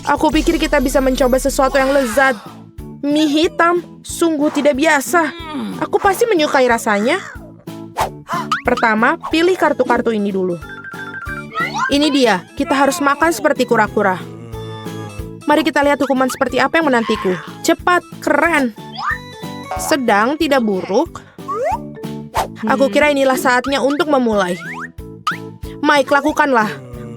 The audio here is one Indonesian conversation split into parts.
Aku pikir kita bisa mencoba sesuatu yang lezat. Mie hitam, sungguh tidak biasa. Aku pasti menyukai rasanya. Pertama, pilih kartu-kartu ini dulu. Ini dia, kita harus makan seperti kura-kura. Mari kita lihat hukuman seperti apa yang menantiku. Cepat, keren. Sedang, tidak buruk. Aku kira inilah saatnya untuk memulai. Mike, lakukanlah.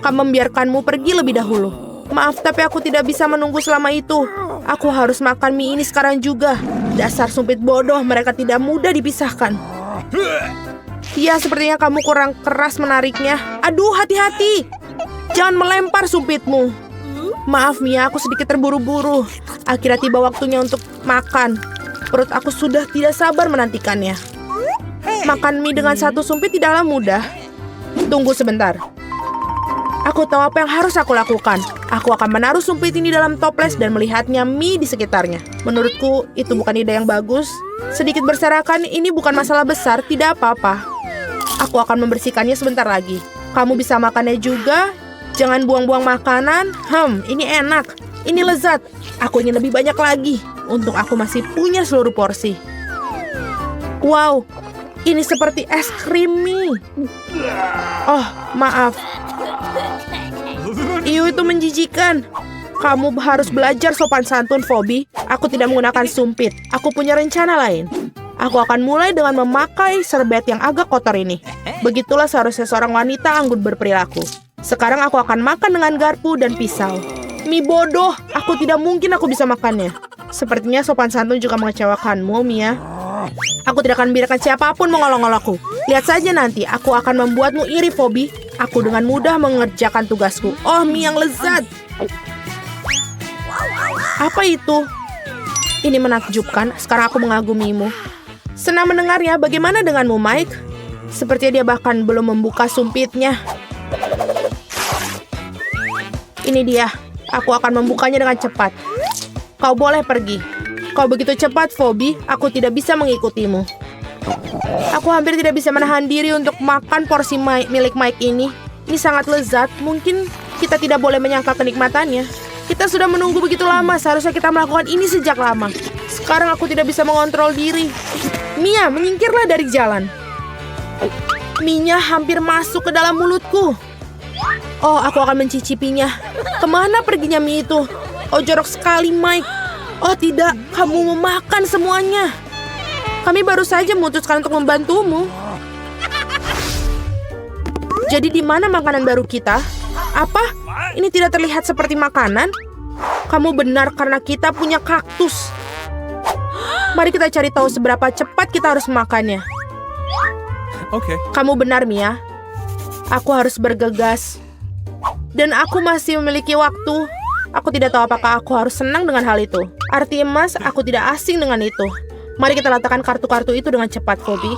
Kamu membiarkanmu pergi lebih dahulu. Maaf, tapi aku tidak bisa menunggu selama itu. Aku harus makan mie ini sekarang juga. Dasar sumpit bodoh, mereka tidak mudah dipisahkan. Ya, sepertinya kamu kurang keras menariknya. Aduh, hati-hati. Jangan melempar sumpitmu. Maaf, Mia, aku sedikit terburu-buru. Akhirnya tiba waktunya untuk makan. Perut aku sudah tidak sabar menantikannya. Makan mie dengan satu sumpit tidaklah mudah. Tunggu sebentar. Aku tahu apa yang harus aku lakukan. Aku akan menaruh sumpit ini dalam toples dan melihatnya mie di sekitarnya. Menurutku, itu bukan ide yang bagus. Sedikit berserakan, ini bukan masalah besar, tidak apa-apa. Aku akan membersihkannya sebentar lagi. Kamu bisa makannya juga. Jangan buang-buang makanan. Ini enak. Ini lezat. Aku ingin lebih banyak lagi. Untung aku masih punya seluruh porsi. Wow, ini seperti es krim mie. Oh, maaf. Itu menjijikan. Kamu harus belajar sopan santun, Phoebe. Aku tidak menggunakan sumpit. Aku punya rencana lain. Aku akan mulai dengan memakai serbet yang agak kotor ini. Begitulah seharusnya seorang wanita anggun berperilaku. Sekarang aku akan makan dengan garpu dan pisau. Mie bodoh, aku tidak mungkin aku bisa makannya. Sepertinya sopan santun juga mengecewakanmu, Mia. Aku tidak akan biarkan siapapun mengolok-olokku. Lihat saja nanti, aku akan membuatmu iri, Phoebe. Aku dengan mudah mengerjakan tugasku. Oh, mie yang lezat. Apa itu? Ini menakjubkan. Sekarang aku mengagumimu. Senang mendengarnya. Bagaimana denganmu, Mike? Sepertinya dia bahkan belum membuka sumpitnya. Ini dia. Aku akan membukanya dengan cepat. Kau boleh pergi. Kau begitu cepat, Phoebe. Aku tidak bisa mengikutimu. Aku hampir tidak bisa menahan diri untuk makan porsi milik Mike ini. Ini sangat lezat. Mungkin kita tidak boleh menyangkal kenikmatannya. Kita sudah menunggu begitu lama. Seharusnya kita melakukan ini sejak lama. Sekarang aku tidak bisa mengontrol diri. Mia, menyingkirlah dari jalan. Mie-nya hampir masuk ke dalam mulutku. Oh, aku akan mencicipinya. Kemana perginya mie itu? Oh, jorok sekali, Mike. Oh tidak, kamu memakan semuanya. Kami baru saja memutuskan untuk membantumu. Jadi di mana makanan baru kita? Apa? Ini tidak terlihat seperti makanan? Kamu benar karena kita punya kaktus. Mari kita cari tahu seberapa cepat kita harus memakannya. Oke. Kamu benar, Mia. Aku harus bergegas. Dan aku masih memiliki waktu. Aku tidak tahu apakah aku harus senang dengan hal itu. Arti emas, aku tidak asing dengan itu. Mari kita letakkan kartu-kartu itu dengan cepat, Phoebe.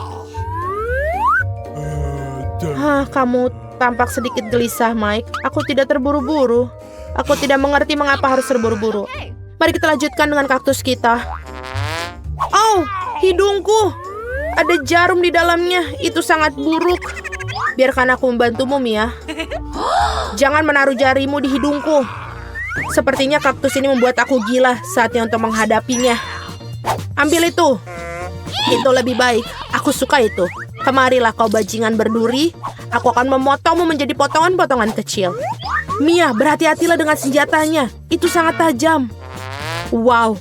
Kamu tampak sedikit gelisah, Mike. Aku tidak terburu-buru. Aku tidak mengerti mengapa harus terburu-buru. Mari kita lanjutkan dengan kaktus kita. Oh, hidungku. Ada jarum di dalamnya. Itu sangat buruk. Biarkan aku membantumu, Mia. Jangan menaruh jarimu di hidungku. Sepertinya kaktus ini membuat aku gila. Saatnya untuk menghadapinya. Ambil itu. Itu lebih baik. Aku suka itu. Kemarilah kau bajingan berduri. Aku akan memotongmu menjadi potongan-potongan kecil. Mia, berhati-hatilah dengan senjatanya. Itu sangat tajam. Wow.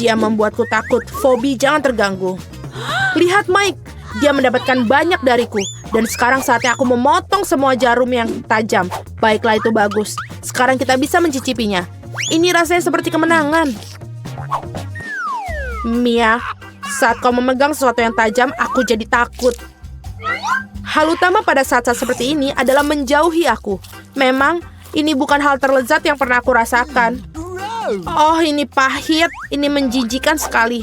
Dia membuatku takut. Phoebe, jangan terganggu. Lihat, Mike. Dia mendapatkan banyak dariku. Dan sekarang saatnya aku memotong semua jarum yang tajam. Baiklah, itu bagus. Sekarang kita bisa mencicipinya. Ini rasanya seperti kemenangan. Mia, saat kau memegang sesuatu yang tajam, aku jadi takut. Hal utama pada saat-saat seperti ini adalah menjauhi aku. Memang, ini bukan hal terlezat yang pernah aku rasakan. Oh, ini pahit. Ini menjijikan sekali.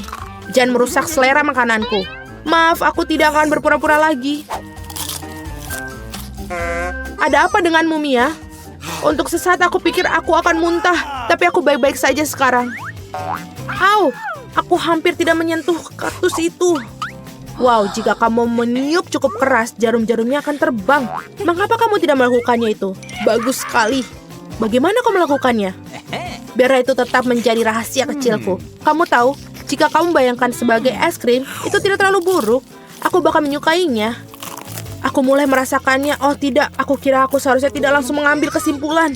Jangan merusak selera makananku. Maaf, aku tidak akan berpura-pura lagi. Ada apa denganmu, Mia? Untuk sesaat aku pikir aku akan muntah. Tapi aku baik-baik saja sekarang. Au! Aku hampir tidak menyentuh kaktus itu. Wow, jika kamu meniup cukup keras, jarum-jarumnya akan terbang. Mengapa kamu tidak melakukannya itu? Bagus sekali. bagaimana kau melakukannya? Biar itu tetap menjadi rahasia kecilku. Kamu tahu, jika kamu bayangkan sebagai es krim, itu tidak terlalu buruk. Aku bakal menyukainya. Aku mulai merasakannya. Oh tidak, aku kira aku seharusnya tidak langsung mengambil kesimpulan.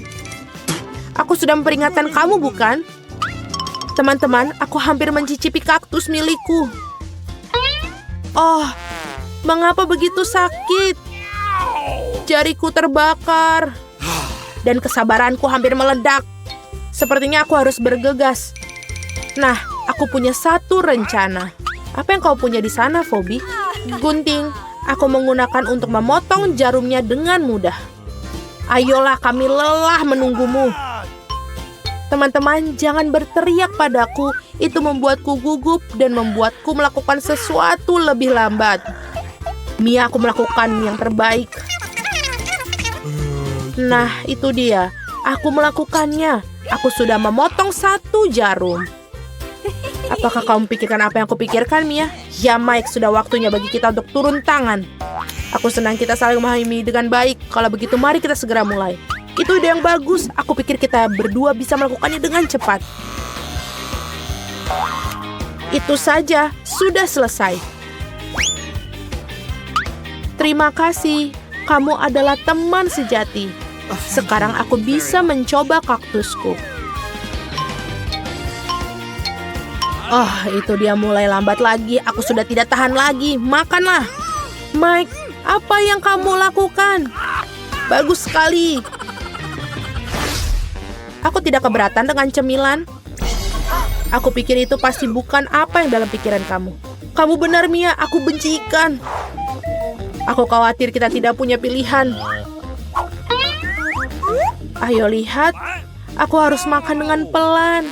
Aku sudah memperingatkan kamu, bukan? Teman-teman, aku hampir mencicipi kaktus milikku. Oh, mengapa begitu sakit? Jariku terbakar. Dan kesabaranku hampir meledak. Sepertinya aku harus bergegas. Nah, aku punya satu rencana. Apa yang kau punya di sana, Phoebe? Gunting. Aku menggunakan untuk memotong jarumnya dengan mudah. Ayolah, kami lelah menunggumu. Teman-teman, jangan berteriak padaku. Itu membuatku gugup dan membuatku melakukan sesuatu lebih lambat. Mia, aku melakukan yang terbaik. Nah, itu dia. Aku melakukannya. Aku sudah memotong satu jarum. Apakah kamu pikirkan apa yang aku pikirkan, Mia? Ya, Mike, sudah waktunya bagi kita untuk turun tangan. Aku senang kita saling memahami dengan baik. Kalau begitu, mari kita segera mulai. Itu ide yang bagus. Aku pikir kita berdua bisa melakukannya dengan cepat. Itu saja, sudah selesai. Terima kasih. Kamu adalah teman sejati. Sekarang aku bisa mencoba kaktusku. Oh, itu dia mulai lambat lagi. Aku sudah tidak tahan lagi. Makanlah. Mike, apa yang kamu lakukan? Bagus sekali. Aku tidak keberatan dengan cemilan. Aku pikir itu pasti bukan apa yang dalam pikiran kamu. Kamu benar, Mia. Aku benci ikan. Aku khawatir kita tidak punya pilihan. Ayo lihat. Aku harus makan dengan pelan.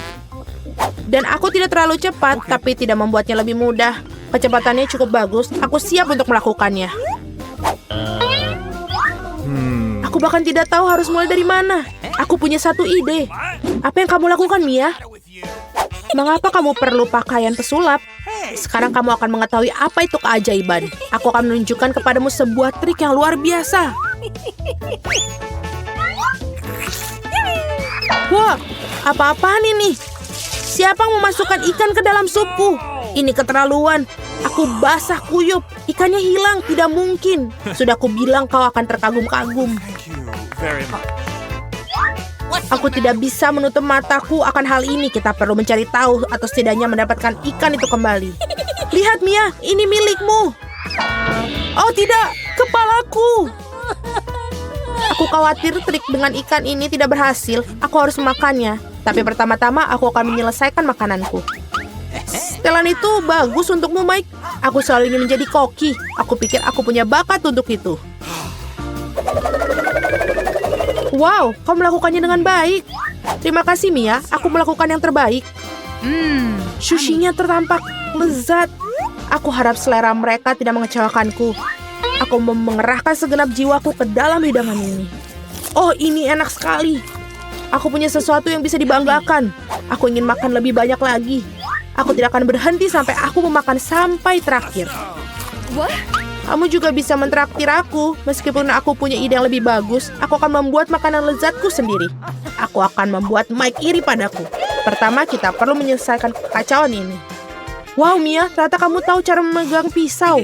Dan aku tidak terlalu cepat, tapi tidak membuatnya lebih mudah. Kecepatannya cukup bagus. Aku siap untuk melakukannya. Aku bahkan tidak tahu harus mulai dari mana. Aku punya satu ide. Apa yang kamu lakukan, Mia? Mengapa kamu perlu pakaian pesulap? Sekarang kamu akan mengetahui apa itu keajaiban. Aku akan menunjukkan kepadamu sebuah trik yang luar biasa. Wah, apa-apaan ini? Siapa yang memasukkan ikan ke dalam supku? Ini keterlaluan. Aku basah kuyup. Ikannya hilang, tidak mungkin. Sudah aku bilang kau akan terkagum-kagum. Aku tidak bisa menutup mataku akan hal ini. Kita perlu mencari tahu atau setidaknya mendapatkan ikan itu kembali. Lihat, Mia, ini milikmu. Oh tidak, kepalaku. Aku khawatir trik dengan ikan ini tidak berhasil. Aku harus memakannya. Tapi pertama-tama aku akan menyelesaikan makananku. Setelan itu bagus untukmu, Mike. Aku selalu ingin menjadi koki. Aku pikir aku punya bakat untuk itu. Wow, kau melakukannya dengan baik. Terima kasih, Mia. Aku melakukan yang terbaik. Sushinya tertampak lezat. Aku harap selera mereka tidak mengecewakanku. Aku mengerahkan segenap jiwaku ke dalam hidangan ini. Oh, ini enak sekali. Aku punya sesuatu yang bisa dibanggakan. Aku ingin makan lebih banyak lagi. Aku tidak akan berhenti sampai aku memakan sampai terakhir. Kamu juga bisa mentraktir aku. Meskipun aku punya ide yang lebih bagus, aku akan membuat makanan lezatku sendiri. Aku akan membuat Mike iri padaku. Pertama, kita perlu menyelesaikan kekacauan ini. Wow, Mia, ternyata kamu tahu cara memegang pisau.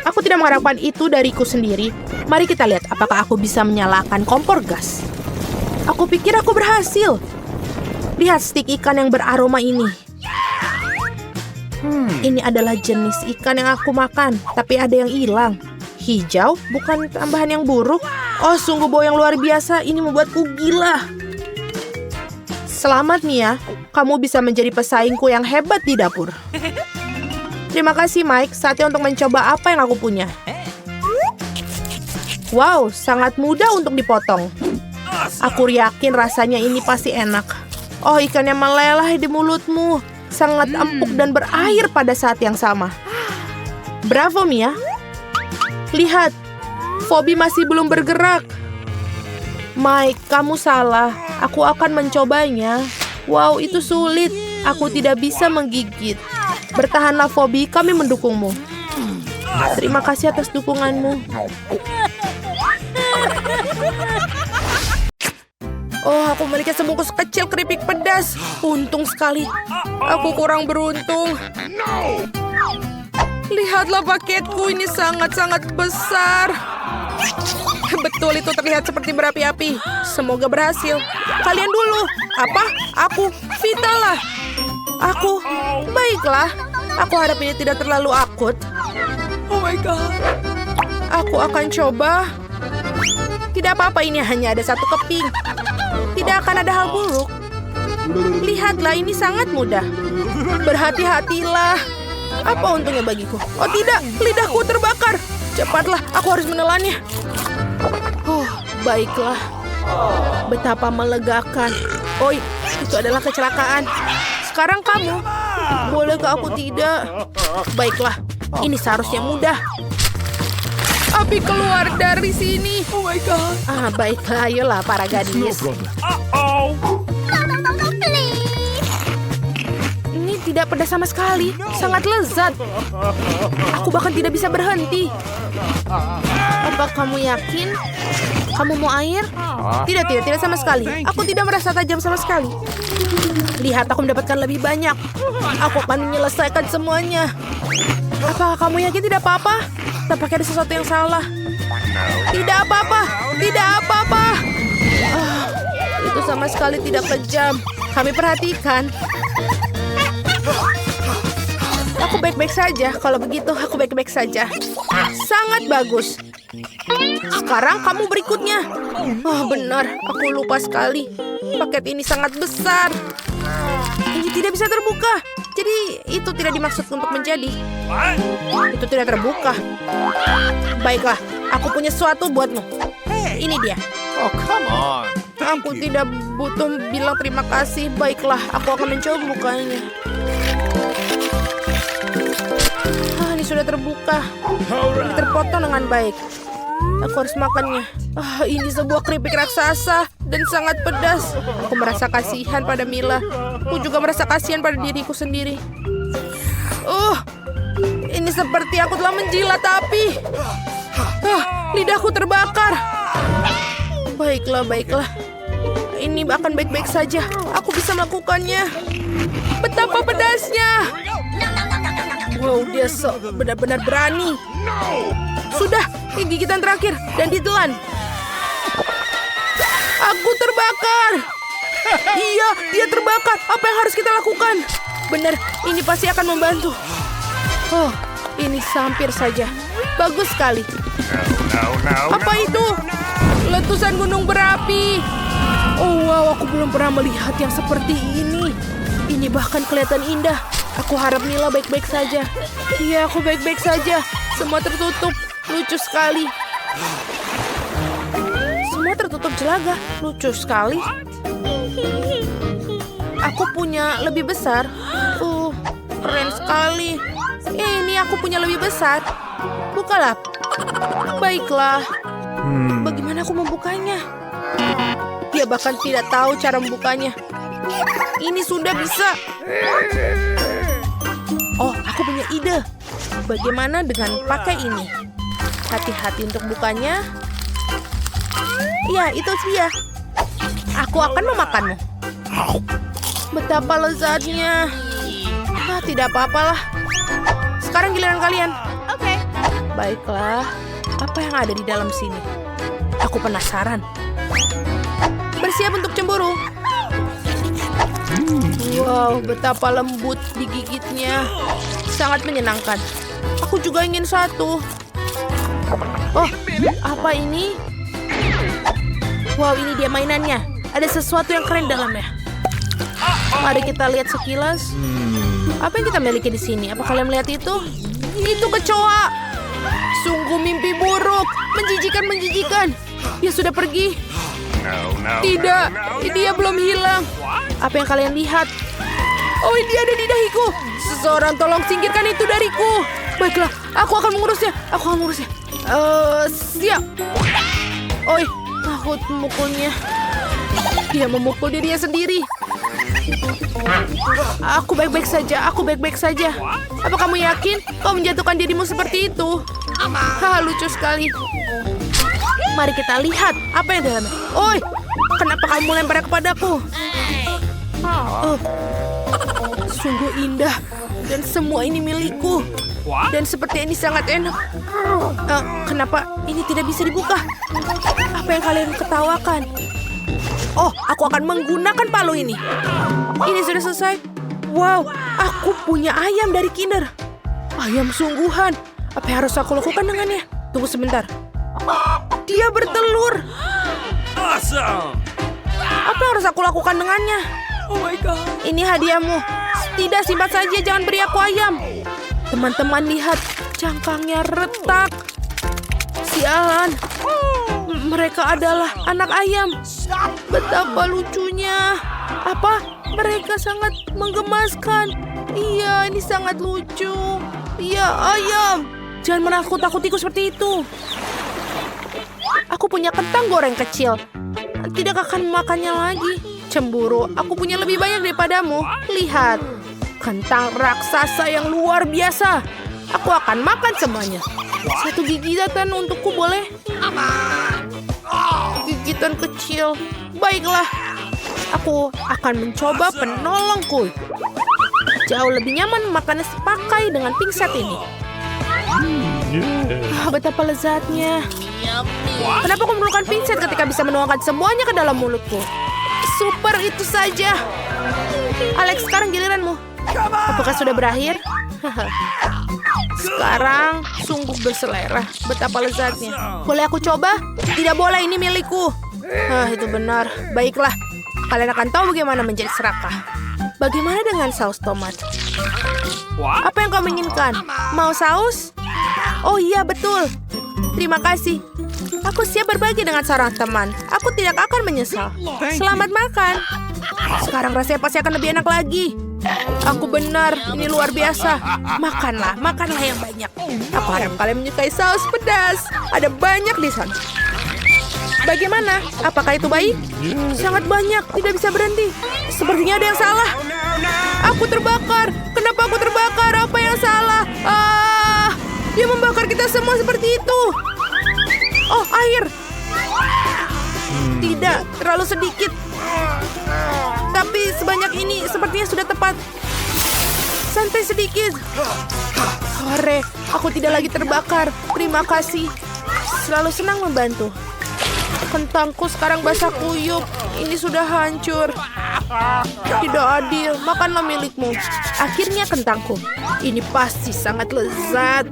Aku tidak mengharapkan itu dariku sendiri. Mari kita lihat apakah aku bisa menyalakan kompor gas. Aku pikir aku berhasil. Lihat stik ikan yang beraroma ini. Ini adalah jenis ikan yang aku makan, tapi ada yang hilang. Hijau, bukan tambahan yang buruk. Oh, sungguh bau yang luar biasa. Ini membuatku gila. Selamat, Mia. Kamu bisa menjadi pesaingku yang hebat di dapur. Terima kasih, Mike. Saatnya untuk mencoba apa yang aku punya. Wow, sangat mudah untuk dipotong. Aku yakin rasanya ini pasti enak. Oh, ikannya meleleh di mulutmu. Sangat empuk dan berair pada saat yang sama. Bravo, Mia. Lihat, Phoebe masih belum bergerak. Mike, kamu salah. Aku akan mencobanya. Wow, itu sulit. Aku tidak bisa menggigit. Bertahanlah, Phoebe. Kami mendukungmu. Terima kasih atas dukunganmu. Oh, aku memiliki sebungkus kecil keripik pedas. Untung sekali. Aku kurang beruntung. Lihatlah paketku, ini sangat-sangat besar. Betul, itu terlihat seperti berapi-api. Semoga berhasil. Kalian dulu. Apa? Aku. Vita lah. Aku. Baiklah. Aku harap ini tidak terlalu akut. Oh my god. Aku akan coba. Tidak apa-apa, ini hanya ada satu keping. Tidak akan ada hal buruk. Lihatlah, ini sangat mudah. Berhati-hatilah. Apa untungnya bagiku? Oh tidak, lidahku terbakar. Cepatlah, aku harus menelannya. Baiklah. Betapa melegakan. Oi, itu adalah kecelakaan. Sekarang kamu. Bolehkah aku tidak? Baiklah, ini seharusnya mudah. Api keluar dari sini. Oh my god. Baiklah, ayolah para gadis. Uh-oh. Ini tidak pedas sama sekali. Sangat lezat. Aku bahkan tidak bisa berhenti. Apa kamu yakin? Kamu mau air? Tidak sama sekali. Aku tidak merasa tajam sama sekali. Lihat, aku mendapatkan lebih banyak. Aku akan menyelesaikan semuanya. Apakah kamu yakin tidak apa-apa? Tampaknya ada sesuatu yang salah. Tidak apa-apa. Tidak apa-apa. Itu sama sekali tidak kejam. Kami perhatikan. Aku baik-baik saja. Kalau begitu, aku baik-baik saja. Sangat bagus. Sekarang kamu berikutnya. Benar. Aku lupa sekali. Paket ini sangat besar. Ini tidak bisa terbuka. Jadi, itu tidak dimaksud untuk menjadi. Itu tidak terbuka. Baiklah, aku punya sesuatu buatmu. Ini dia. Oh, come on. Aku tidak butuh bilang terima kasih. Baiklah, aku akan mencoba membukanya. Ini sudah terbuka. Ini terpotong dengan baik. Aku harus makannya. Ini sebuah keripik raksasa dan sangat pedas. Aku merasa kasihan pada Mila. Aku juga merasa kasihan pada diriku sendiri. Ini seperti aku telah menjilat api. Lidahku terbakar. Baiklah. Ini akan baik-baik saja. Aku bisa melakukannya. Betapa pedasnya. Wow, dia benar-benar berani. Sudah, ini gigitan terakhir dan ditelan. Aku terbakar. Iya, dia terbakar. Apa yang harus kita lakukan? Benar, ini pasti akan membantu. Ini hampir saja. Bagus sekali. Apa itu? Letusan gunung berapi. Oh wow, aku belum pernah melihat yang seperti ini. Ini bahkan kelihatan indah. Aku harap Mila baik-baik saja. Iya, aku baik-baik saja. Semua tertutup. Lucu sekali. Semua tertutup jelaga. Lucu sekali. Aku punya lebih besar. Keren sekali. Ini aku punya lebih besar. Bukalah. Baiklah. Bagaimana aku membukanya? Dia bahkan tidak tahu cara membukanya. Ini sudah bisa. Aku punya ide. Bagaimana dengan pakai ini? Hati-hati untuk bukanya. Ya, itu dia. Aku akan memakanmu. Betapa lezatnya. Tidak apa-apalah. Sekarang giliran kalian. Oke. Baiklah. Apa yang ada di dalam sini? Aku penasaran. Bersiap untuk cemburu. Wow, betapa lembut digigitnya. Sangat menyenangkan. Aku juga ingin satu. Apa ini? Wow, ini dia mainannya. Ada sesuatu yang keren dalamnya. Mari kita lihat sekilas. Apa yang kita miliki di sini? Apa kalian melihat itu? Itu kecoa. Sungguh mimpi buruk. Menjijikan. Dia sudah pergi. Tidak, dia belum hilang. Apa yang kalian lihat? Dia ada di dahiku. Seseorang tolong singkirkan itu dariku. Baiklah, aku akan mengurusnya. Siap. Aku memukulnya. Dia memukul dirinya sendiri. Aku baik-baik saja. Apa kamu yakin kau menjatuhkan dirimu seperti itu? Lucu sekali. Mari kita lihat apa yang dalamnya. Kenapa kamu lempar kepadaku? Oh, sungguh indah. Dan semua ini milikku. Dan seperti ini sangat enak. Kenapa ini tidak bisa dibuka? Apa yang kalian ketawakan? Oh, aku akan menggunakan palu ini. Ini sudah selesai. Wow, aku punya ayam dari Kinder. Ayam sungguhan. Apa yang harus aku lakukan dengannya? Tunggu sebentar. Dia bertelur. Awesome! Apa yang harus aku lakukan dengannya? Oh my god! Ini hadiahmu. Tidak, simpan saja. Jangan beri aku ayam. Teman-teman lihat. Cangkangnya retak. Sialan. Mereka adalah anak ayam. Betapa lucunya. Apa? Mereka sangat menggemaskan. Iya, ini sangat lucu. Iya, ayam. Jangan menakut-nakutiku seperti itu. Aku punya kentang goreng kecil. Tidak akan makannya lagi. Cemburu, aku punya lebih banyak daripadamu. Lihat. Kentang raksasa yang luar biasa. Aku akan makan semuanya. Satu gigitan untukku boleh? Gigitan kecil. Baiklah. Aku akan mencoba penolongku. Jauh lebih nyaman makannya sepakai dengan pingset ini. Betapa lezatnya. Kenapa aku memerlukan pingset ketika bisa menuangkan semuanya ke dalam mulutku? Super, itu saja. Alex, sekarang giliranmu. Apakah sudah berakhir? Sekarang sungguh berselera. Betapa lezatnya. Boleh aku coba? Tidak boleh, ini milikku. Itu benar. Baiklah. Kalian akan tahu bagaimana menjadi serakah. Bagaimana dengan saus tomat? Apa yang kau inginkan? Mau saus? Oh iya, betul. Terima kasih. Aku siap berbagi dengan seorang teman. Aku tidak akan menyesal. Selamat makan. Sekarang rasanya pasti akan lebih enak lagi. Aku benar, ini luar biasa. Makanlah yang banyak. Aku harap kalian menyukai saus pedas. Ada banyak di sana. Bagaimana? Apakah itu baik? Sangat banyak, tidak bisa berhenti. Sepertinya ada yang salah. Aku terbakar. Kenapa aku terbakar? Apa yang salah? Dia membakar kita semua seperti itu. Oh, air. Tidak, terlalu sedikit. Tapi sebanyak ini sepertinya sudah tepat. Santai sedikit. Sore, aku tidak lagi terbakar. Terima kasih. Selalu senang membantu. Kentangku sekarang basah kuyup. Ini sudah hancur. Tidak adil. Makanlah milikmu. Akhirnya kentangku. Ini pasti sangat lezat.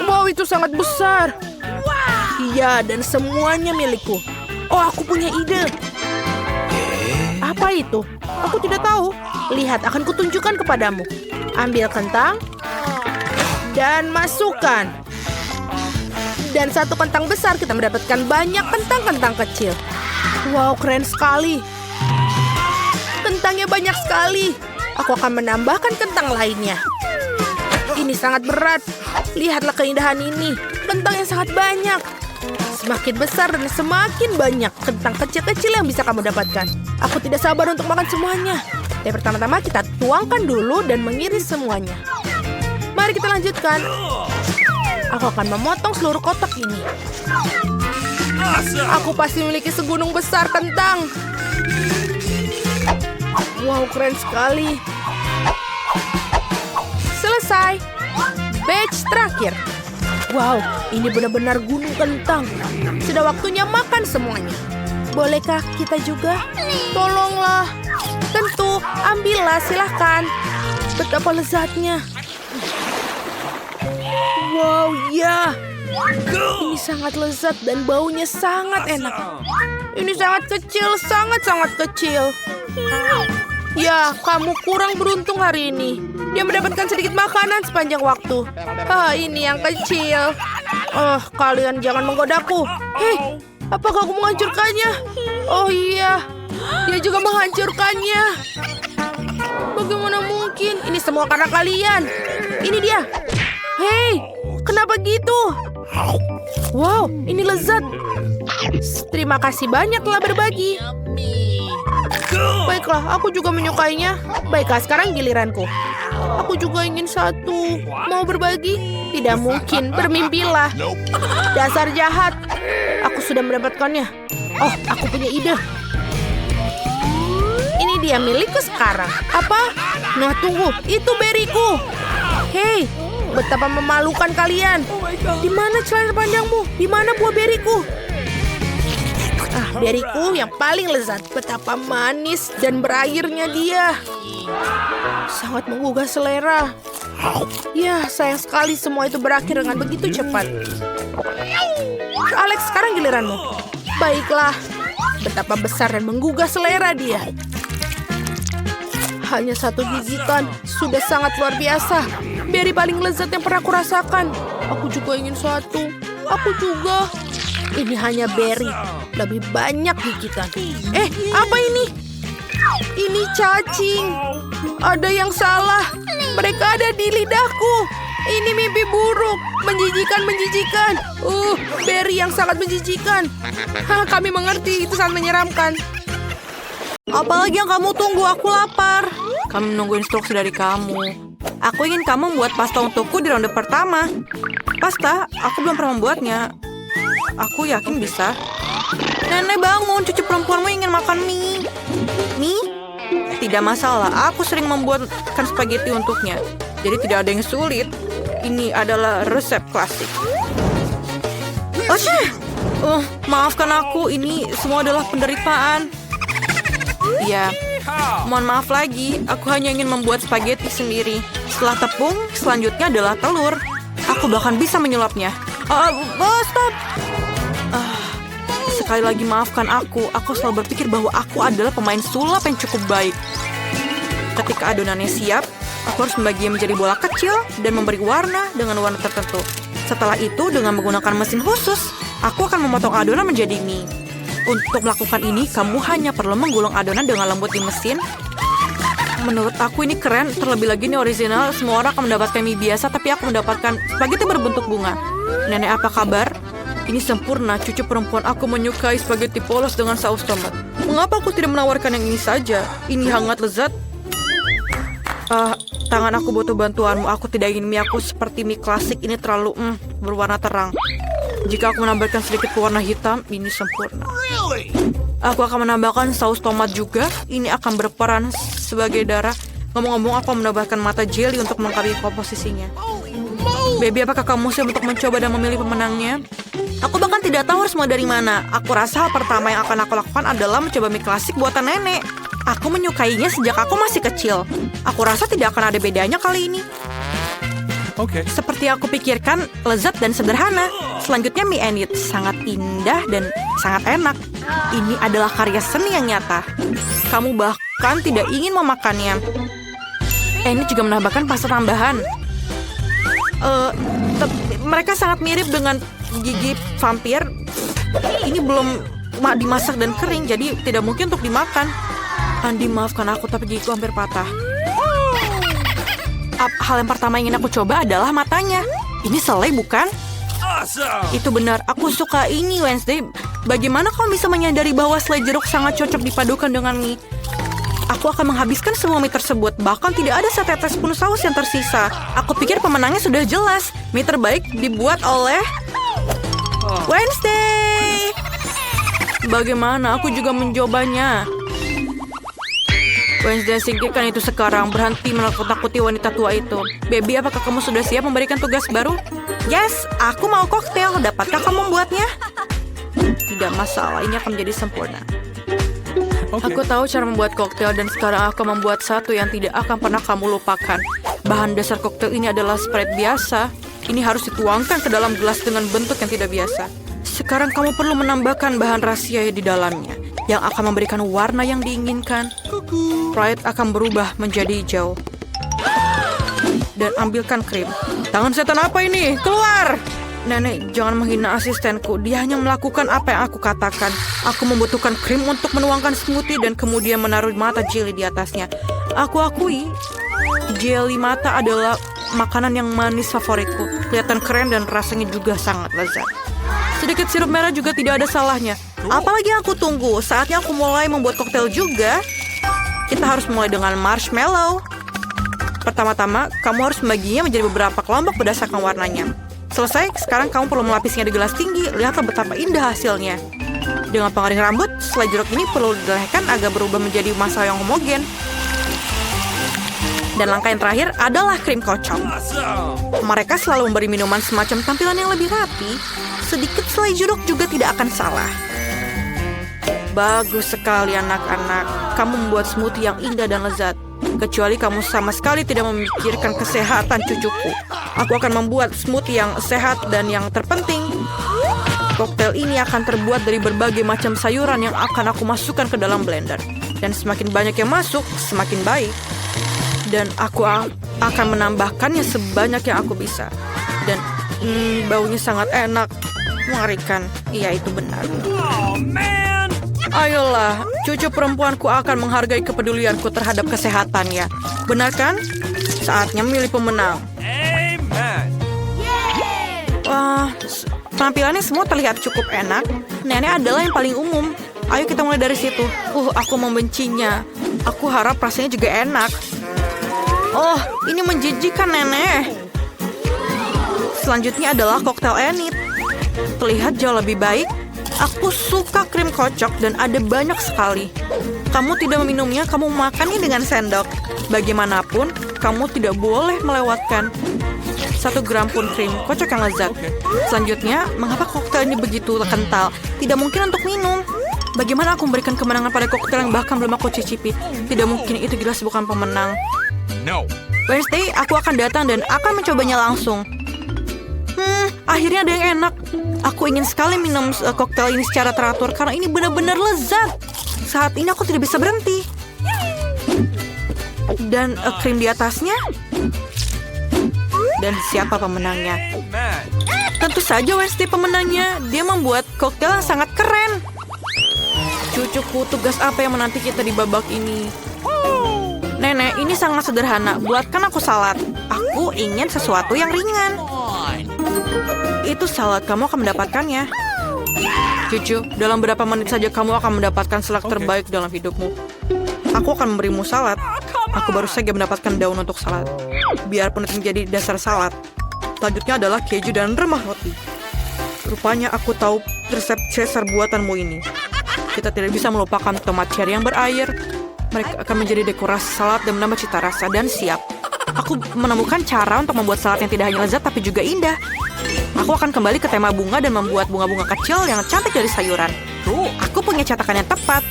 Wow, itu sangat besar. Iya, dan semuanya milikku. Oh, aku punya ide. Apa itu? Aku tidak tahu. Lihat, akan kutunjukkan kepadamu. Ambil kentang. Dan masukkan. Dan satu kentang besar kita mendapatkan banyak kentang-kentang kecil. Wow, keren sekali. Kentangnya banyak sekali. Aku akan menambahkan kentang lainnya. Ini sangat berat. Lihatlah keindahan ini. Kentang yang sangat banyak. Semakin besar dan semakin banyak kentang kecil-kecil yang bisa kamu dapatkan. Aku tidak sabar untuk makan semuanya. Dan pertama-tama kita tuangkan dulu dan mengiris semuanya. Mari kita lanjutkan. Aku akan memotong seluruh kotak ini. Aku pasti memiliki segunung besar kentang. Wow, keren sekali. Selesai. Batch terakhir. Wow, ini benar-benar gunung kentang. Sudah waktunya makan semuanya. Bolehkah kita juga? Tolonglah. Tentu, ambillah, silahkan. Betapa lezatnya. Wow, ya. Ini sangat lezat dan baunya sangat enak. Ini sangat kecil, sangat-sangat kecil. Ya, kamu kurang beruntung hari ini. Dia mendapatkan sedikit makanan sepanjang waktu. Ini yang kecil. Kalian jangan menggodaku. Hei, apakah aku menghancurkannya? Oh iya, dia juga menghancurkannya. Bagaimana mungkin? Ini semua karena kalian. Ini dia. Hei, kenapa gitu? Wow, ini lezat. Terima kasih banyak telah berbagi. Baiklah, aku juga menyukainya. Baiklah, sekarang giliranku. Aku juga ingin satu. Mau berbagi? Tidak mungkin, bermimpilah. Dasar jahat. Aku sudah mendapatkannya. Oh, aku punya ide. Ini dia milikku sekarang. Apa? Nah, tunggu. Itu beriku. Hei, betapa memalukan kalian. Oh my god. Di mana celana panjangmu? Di mana buah beriku? Beriku yang paling lezat. Betapa manis dan berairnya dia. Sangat menggugah selera. Ya, sayang sekali semua itu berakhir dengan begitu cepat. Alex, sekarang giliranmu. Baiklah. Betapa besar dan menggugah selera dia. Hanya satu gigitan sudah sangat luar biasa. Beri paling lezat yang pernah aku rasakan. Aku juga ingin satu. Aku juga. Ini hanya beri. Lebih banyak gigitan. Apa ini? Ini cacing. Ada yang salah. Mereka ada di lidahku. Ini mimpi buruk. Menjijikan. Beri yang sangat menjijikan. Kami mengerti. Itu sangat menyeramkan. Apalagi yang kamu tunggu? Aku lapar. Kami menunggu instruksi dari kamu. Aku ingin kamu membuat pasta untukku di ronde pertama. Pasta? Aku belum pernah membuatnya. Aku yakin bisa. Nenek bangun, cucu perempuanmu ingin makan mie. Mie? Tidak masalah, aku sering membuatkan spaghetti untuknya. Jadi tidak ada yang sulit. Ini adalah resep klasik. Maafkan aku, ini semua adalah penderitaan. Iya, mohon maaf lagi. Aku hanya ingin membuat spaghetti sendiri. Setelah tepung, selanjutnya adalah telur. Aku bahkan bisa menyulapnya. Stop! Sekali lagi maafkan aku. Aku selalu berpikir bahwa aku adalah pemain sulap yang cukup baik. Ketika adonannya siap, aku harus membaginya menjadi bola kecil dan memberi warna dengan warna tertentu. Setelah itu, dengan menggunakan mesin khusus, aku akan memotong adonan menjadi mie. Untuk melakukan ini, kamu hanya perlu menggulung adonan dengan lembut di mesin. Menurut aku ini keren, terlebih lagi ini original. Semua orang akan mendapatkan mie biasa, tapi aku mendapatkan spaghetti berbentuk bunga. Nenek, apa kabar? Ini sempurna, cucu perempuan aku menyukai spaghetti polos dengan saus tomat. Mengapa aku tidak menawarkan yang ini saja? Ini hangat lezat. Tangan aku butuh bantuanmu. Aku tidak ingin mie aku seperti mie klasik. Ini terlalu berwarna terang. Jika aku menambahkan sedikit warna hitam, ini sempurna. Aku akan menambahkan saus tomat juga. Ini akan berperan sebagai darah. Ngomong-ngomong, aku menambahkan mata jelly untuk melengkapi komposisinya. Baby, apakah kamu siap untuk mencoba dan memilih pemenangnya? Aku bahkan tidak tahu harus mulai dari mana. Aku rasa hal pertama yang akan aku lakukan adalah mencoba mie klasik buatan nenek. Aku menyukainya sejak aku masih kecil. Aku rasa tidak akan ada bedanya kali ini. Okay. Seperti aku pikirkan, lezat dan sederhana. Selanjutnya mie and eat. Sangat indah dan sangat enak. Ini adalah karya seni yang nyata. Kamu bahkan tidak ingin memakannya. Ini juga menambahkan pasta tambahan. Mereka sangat mirip dengan gigi vampir. Ini belum dimasak dan kering, jadi tidak mungkin untuk dimakan. Andi, maafkan aku, tapi gigiku hampir patah. Hal yang pertama yang ingin aku coba adalah matanya. Ini selai, bukan? Awesome. Itu benar, aku suka ini, Wednesday. Bagaimana kamu bisa menyadari bahwa selai jeruk sangat cocok dipadukan dengan mie? Aku akan menghabiskan semua mie tersebut. Bahkan tidak ada setetes pun saus yang tersisa. Aku pikir pemenangnya sudah jelas. Mie terbaik dibuat oleh Wednesday. Bagaimana? Aku juga mencobanya. Wednesday, singkirkan itu sekarang. Berhenti menakut-nakuti wanita tua itu. Baby, apakah kamu sudah siap memberikan tugas baru? Yes, aku mau koktail. Dapatkah kamu membuatnya? Tidak masalah, ini akan menjadi sempurna. Okay. Aku tahu cara membuat koktail dan sekarang aku membuat satu yang tidak akan pernah kamu lupakan. Bahan dasar koktail ini adalah Sprite biasa. Ini harus dituangkan ke dalam gelas dengan bentuk yang tidak biasa. Sekarang kamu perlu menambahkan bahan rahasia di dalamnya yang akan memberikan warna yang diinginkan. Sprite akan berubah menjadi hijau. Dan ambilkan krim. Tangan setan apa ini? Keluar! Nenek, jangan menghina asistenku. Dia hanya melakukan apa yang aku katakan. Aku membutuhkan krim untuk menuangkan smoothie dan kemudian menaruh mata jelly di atasnya. Aku akui, jelly mata adalah makanan yang manis favoritku. Kelihatan keren dan rasanya juga sangat lezat. Sedikit sirup merah juga tidak ada salahnya. Apalagi yang aku tunggu? Saatnya aku mulai membuat koktail juga. Kita harus mulai dengan marshmallow. Pertama-tama, kamu harus membaginya menjadi beberapa kelompok berdasarkan warnanya. Selesai, sekarang kamu perlu melapisnya di gelas tinggi. Lihatlah betapa indah hasilnya. Dengan pengering rambut, selai jeruk ini perlu dilelehkan agar berubah menjadi massa yang homogen. Dan langkah yang terakhir adalah krim kocok. Awesome. Mereka selalu memberi minuman semacam tampilan yang lebih rapi. Sedikit selai jeruk juga tidak akan salah. Bagus sekali anak-anak. Kamu membuat smoothie yang indah dan lezat. Kecuali kamu sama sekali tidak memikirkan kesehatan cucuku. Aku akan membuat smoothie yang sehat dan yang terpenting, koktail ini akan terbuat dari berbagai macam sayuran yang akan aku masukkan ke dalam blender. Dan semakin banyak yang masuk, semakin baik. Dan aku akan menambahkannya sebanyak yang aku bisa. Dan baunya sangat enak. Mengerikan. Iya, itu benar. Oh, man. Ayolah, cucu perempuanku akan menghargai kepedulianku terhadap kesehatannya. Benar kan? Saatnya memilih pemenang. Amen. Wah, tampilannya semua terlihat cukup enak. Nenek adalah yang paling umum. Ayo kita mulai dari situ. Aku membencinya. Aku harap rasanya juga enak. Oh, ini menjijikkan, Nenek. Selanjutnya adalah koktail Enid. Terlihat jauh lebih baik. Aku suka krim kocok dan ada banyak sekali. Kamu tidak meminumnya, kamu makannya dengan sendok. Bagaimanapun, kamu tidak boleh melewatkan 1 gram pun krim kocok yang lezat. Selanjutnya, mengapa koktail ini begitu kental? Tidak mungkin untuk minum. Bagaimana aku memberikan kemenangan pada koktail yang bahkan belum aku cicipi? Tidak mungkin, itu jelas bukan pemenang. No. Wednesday, aku akan datang dan akan mencobanya langsung. Akhirnya ada yang enak. Aku ingin sekali minum koktail ini secara teratur karena ini benar-benar lezat. Saat ini aku tidak bisa berhenti. Dan krim di atasnya. Dan siapa pemenangnya? Amen. Tentu saja Wednesday pemenangnya. Dia membuat koktail yang sangat keren. Cucuku, tugas apa yang menanti kita di babak ini? Nenek, ini sangat sederhana. Buatkan aku salad. Aku ingin sesuatu yang ringan. Itu salad, kamu akan mendapatkannya. Cucu, dalam beberapa menit saja kamu akan mendapatkan salad terbaik dalam hidupmu. Aku akan memberimu salad. Aku baru saja mendapatkan daun untuk salad. Biarpun itu menjadi dasar salad. Selanjutnya adalah keju dan remah roti. Rupanya aku tahu resep Caesar buatanmu ini. Kita tidak bisa melupakan tomat cherry yang berair. Mereka akan menjadi dekorasi salad dan menambah cita rasa dan siap. Aku menemukan cara untuk membuat salad yang tidak hanya lezat tapi juga indah. Aku akan kembali ke tema bunga dan membuat bunga-bunga kecil yang cantik dari sayuran. Aku punya cetakan yang tepat.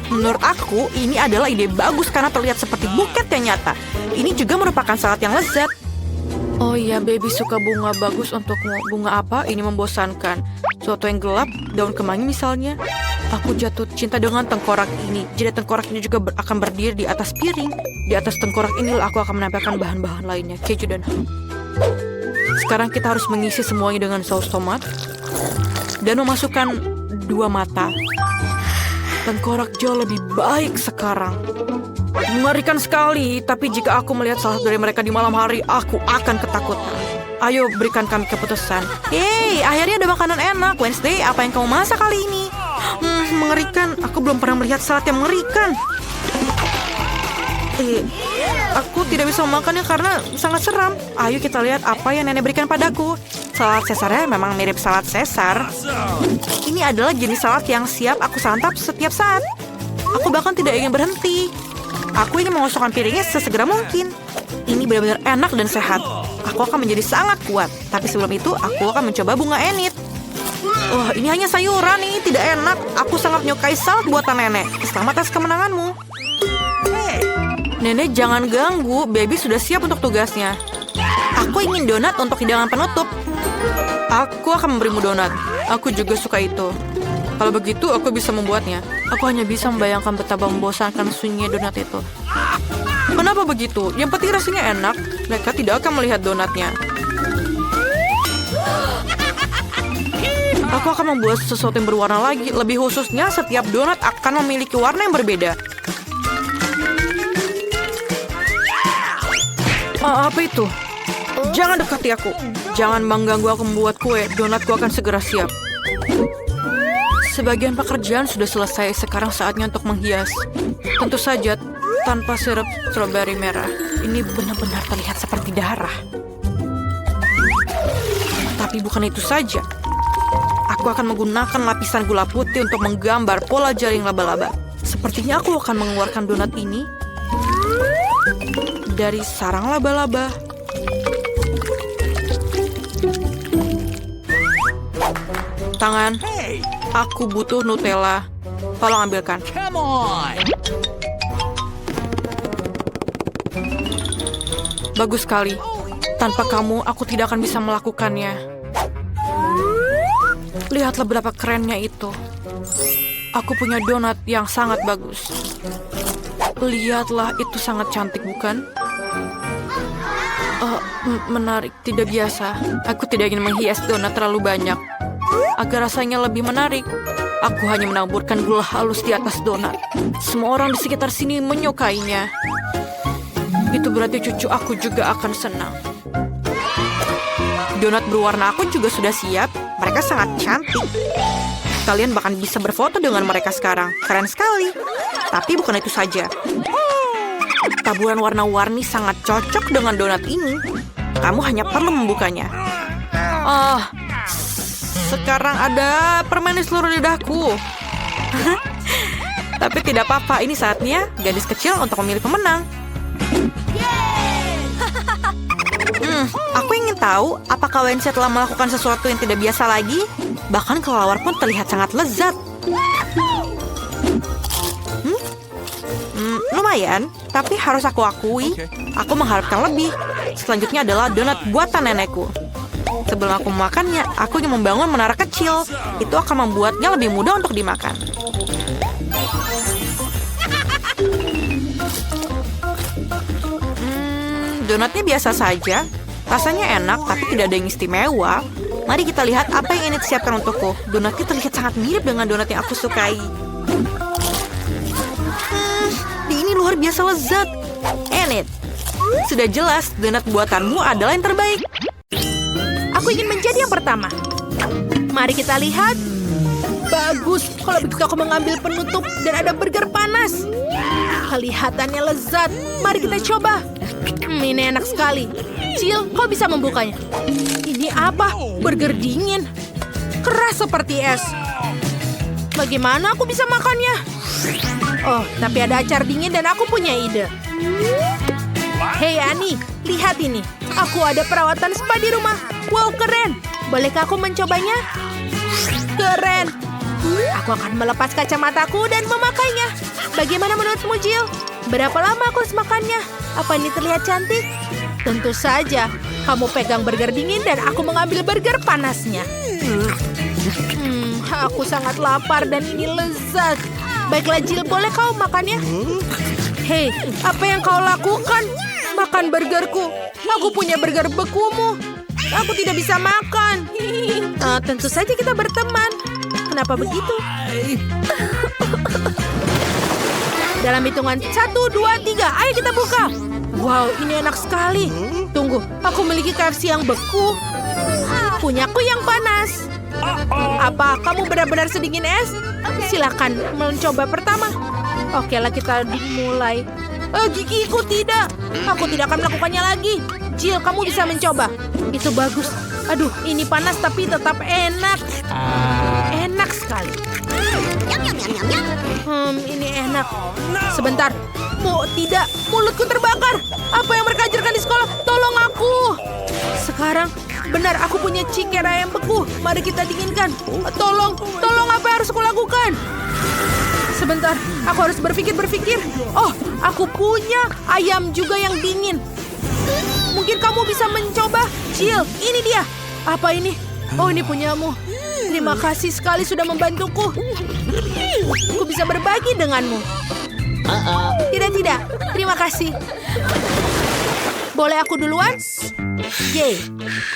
Menurut aku, ini adalah ide bagus karena terlihat seperti buket yang nyata. Ini juga merupakan salad yang lezat. Oh iya, baby suka bunga bagus untukmu. Bunga apa? Ini membosankan. Suatu yang gelap, daun kemangi misalnya. Aku jatuh cinta dengan tengkorak ini. Jadi tengkorak ini juga akan berdiri di atas piring. Di atas tengkorak ini aku akan menambahkan bahan-bahan lainnya, keju dan ham. Sekarang kita harus mengisi semuanya dengan saus tomat dan memasukkan 2 mata. Tengkorak jauh lebih baik sekarang. Mengerikan sekali, tapi jika aku melihat salah satu dari mereka di malam hari, aku akan ketakutan. Ayo berikan kami keputusan. Yeay, akhirnya ada makanan enak. Wednesday, apa yang kamu masak kali ini? Mengerikan. Aku belum pernah melihat salad yang mengerikan. Aku tidak bisa memakannya karena sangat seram. Ayo kita lihat apa yang nenek berikan padaku. Salad Caesarnya memang mirip salad Caesar. Ini adalah jenis salad yang siap aku santap setiap saat. Aku bahkan tidak ingin berhenti. Aku ingin mengosongkan piringnya sesegera mungkin. Ini benar-benar enak dan sehat. Aku akan menjadi sangat kuat. Tapi sebelum itu, aku akan mencoba bunga Enid. Wah, ini hanya sayuran, ini tidak enak. Aku sangat menyukai salad buatan nenek. Selamat atas kemenanganmu. Nenek, jangan ganggu. Baby sudah siap untuk tugasnya. Aku ingin donat untuk hidangan penutup. Aku akan memberimu donat. Aku juga suka itu. Kalau begitu, aku bisa membuatnya. Aku hanya bisa membayangkan betapa membosankan sunyinya donat itu. Kenapa begitu? Yang penting rasanya enak. Mereka tidak akan melihat donatnya. Aku akan membuat sesuatu yang berwarna lagi. Lebih khususnya, setiap donat akan memiliki warna yang berbeda. Apa itu? Jangan dekati aku. Jangan mengganggu aku membuat kue. Donatku akan segera siap. Sebagian pekerjaan sudah selesai. Sekarang saatnya untuk menghias. Tentu saja tanpa sirup stroberi merah. Ini benar-benar terlihat seperti darah. Tapi bukan itu saja. Aku akan menggunakan lapisan gula putih untuk menggambar pola jaring laba-laba. Sepertinya aku akan mengeluarkan donat ini dari sarang laba-laba. Tangan, Hey, aku butuh Nutella. Tolong ambilkan. come on. Bagus sekali. Tanpa kamu, aku tidak akan bisa melakukannya. Lihatlah berapa kerennya itu. Aku punya donat yang sangat bagus. Lihatlah, itu sangat cantik, bukan? Menarik, tidak biasa. Aku tidak ingin menghias donat terlalu banyak. Agar rasanya lebih menarik, aku hanya menaburkan gula halus di atas donat. Semua orang di sekitar sini menyukainya. Itu berarti cucu aku juga akan senang. Donat berwarna aku juga sudah siap. Mereka sangat cantik. Kalian bahkan bisa berfoto dengan mereka sekarang. Keren sekali. Tapi bukan itu saja. Taburan warna-warni sangat cocok dengan donat ini. Kamu hanya perlu membukanya. Sekarang ada permen di seluruh lidahku. Tapi tidak apa-apa, ini saatnya gadis kecil untuk memilih pemenang. Aku ingin tahu, apakah Wednesday telah melakukan sesuatu yang tidak biasa lagi? Bahkan kelelawar pun terlihat sangat lezat. Lumayan, tapi harus aku akui, aku mengharapkan lebih. Selanjutnya adalah donat buatan nenekku. Sebelum aku memakannya, aku ingin membangun menara kecil. Itu akan membuatnya lebih mudah untuk dimakan. Donatnya biasa saja. Rasanya enak, tapi tidak ada yang istimewa. Mari kita lihat apa yang ini disiapkan untukku. Donatnya terlihat sangat mirip dengan donat yang aku sukai. Ini luar biasa lezat. Enak. Sudah jelas, donat buatanmu adalah yang terbaik. Aku ingin menjadi yang pertama. Mari kita lihat. Bagus, kalau begitu aku mengambil penutup dan ada burger panas. Kelihatannya lezat. Mari kita coba. Ini enak sekali. Jill, kau bisa membukanya. Ini apa? Burger dingin. Keras seperti es. Bagaimana aku bisa makannya? Oh, tapi ada acar dingin dan aku punya ide. Hei Annie, lihat ini. Aku ada perawatan spa di rumah. Wow, keren. Bolehkah aku mencobanya? Keren. Aku akan melepas kacamataku dan memakainya. Bagaimana menurutmu, Jill? Berapa lama aku harus makannya? Apa ini terlihat cantik? Tentu saja. Kamu pegang burger dingin dan aku mengambil burger panasnya. Aku sangat lapar dan ini lezat. Baiklah, Jill, boleh kau makannya? Hei, apa yang kau lakukan? Makan burgerku. Aku punya burger bekumu. Aku tidak bisa makan. Tentu saja kita berteman. Kenapa begitu? Dalam hitungan 1, 2, 3. Ayo kita buka. Wow, ini enak sekali. Tunggu, aku memiliki KFC yang beku. Punyaku yang panas. Apa kamu benar-benar sedingin es? Silakan mencoba pertama. Oke lah, kita dimulai. Gigiku tidak. Aku tidak akan melakukannya lagi. Jill, kamu bisa mencoba. Itu bagus. Aduh, ini panas tapi tetap enak. Enak sekali. Ini enak. Sebentar. Tidak, mulutku terbakar. Apa yang mereka ajarkan di sekolah? Tolong aku. Sekarang, benar aku punya ciker ayam beku. Mari kita dinginkan. Tolong apa yang harus aku lakukan? Sebentar, aku harus berpikir. Oh, aku punya ayam juga yang dingin. Mungkin kamu bisa mencoba. Jill, ini dia. Apa ini? Oh, ini punyamu. Terima kasih sekali sudah membantuku. Aku bisa berbagi denganmu. Tidak. Terima kasih. Boleh aku duluan? Yeay.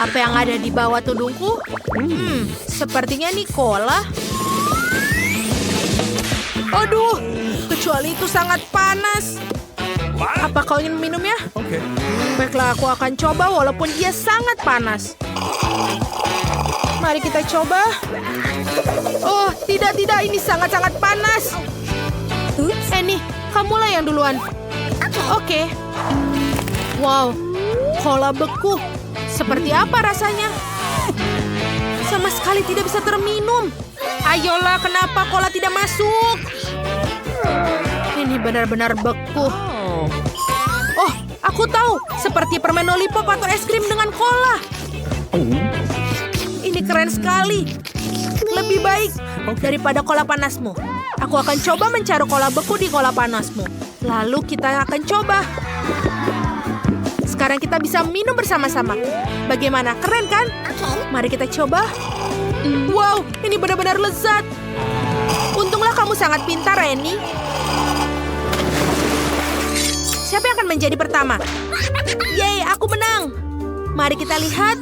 Apa yang ada di bawah tudungku? Sepertinya Nicola. Aduh, kecuali itu sangat panas. Apa kau ingin minumnya? Okay. Baiklah, aku akan coba walaupun dia sangat panas. Mari kita coba. Oh, tidak. Ini sangat-sangat panas. Nih, kamulah yang duluan. Oke. Wow, cola beku. Seperti apa rasanya? sama sekali tidak bisa terminum. Ayolah, kenapa cola tidak masuk? Ini benar-benar beku. Oh, aku tahu. Seperti permen lollipop atau es krim dengan cola. Ini keren sekali. Lebih baik daripada cola panasmu. Aku akan coba mencari cola beku di cola panasmu. Lalu kita akan coba. Sekarang kita bisa minum bersama-sama. Bagaimana? Keren kan? Mari kita coba. Wow, ini benar-benar lezat. Untunglah kamu sangat pintar, Annie. Siapa yang akan menjadi pertama? Yeay, aku menang. Mari kita lihat.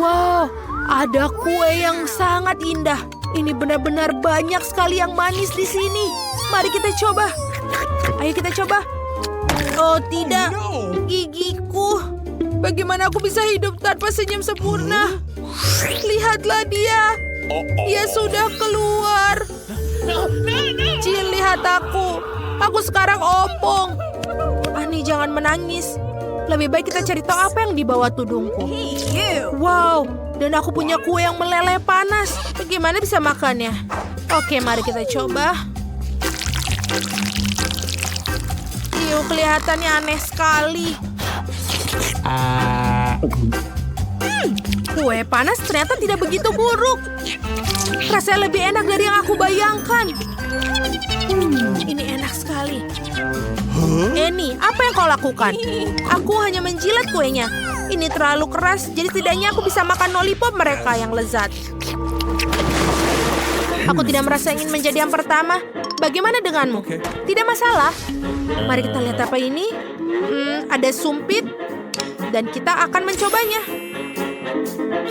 Wow, ada kue yang sangat indah. Ini benar-benar banyak sekali yang manis di sini. Mari kita coba. Ayo kita coba. Oh tidak, gigiku. Bagaimana aku bisa hidup tanpa senyum sempurna? Lihatlah dia. Dia sudah keluar. Jill, lihat aku. Aku sekarang opong. Annie, jangan menangis. Lebih baik kita cari tahu apa yang di bawah tudungku. Wow, dan aku punya kue yang meleleh panas. Bagaimana bisa makannya? Oke, mari kita coba. Kelihatannya aneh sekali. Kue panas ternyata tidak begitu buruk. Rasanya lebih enak dari yang aku bayangkan. Ini enak sekali. Annie, apa yang kau lakukan? Aku hanya menjilat kuenya. Ini terlalu keras, jadi setidaknya aku bisa makan lollipop mereka yang lezat. Aku tidak merasa ingin menjadi yang pertama. Bagaimana denganmu? Tidak masalah. Mari kita lihat apa ini. Ada sumpit. Dan kita akan mencobanya.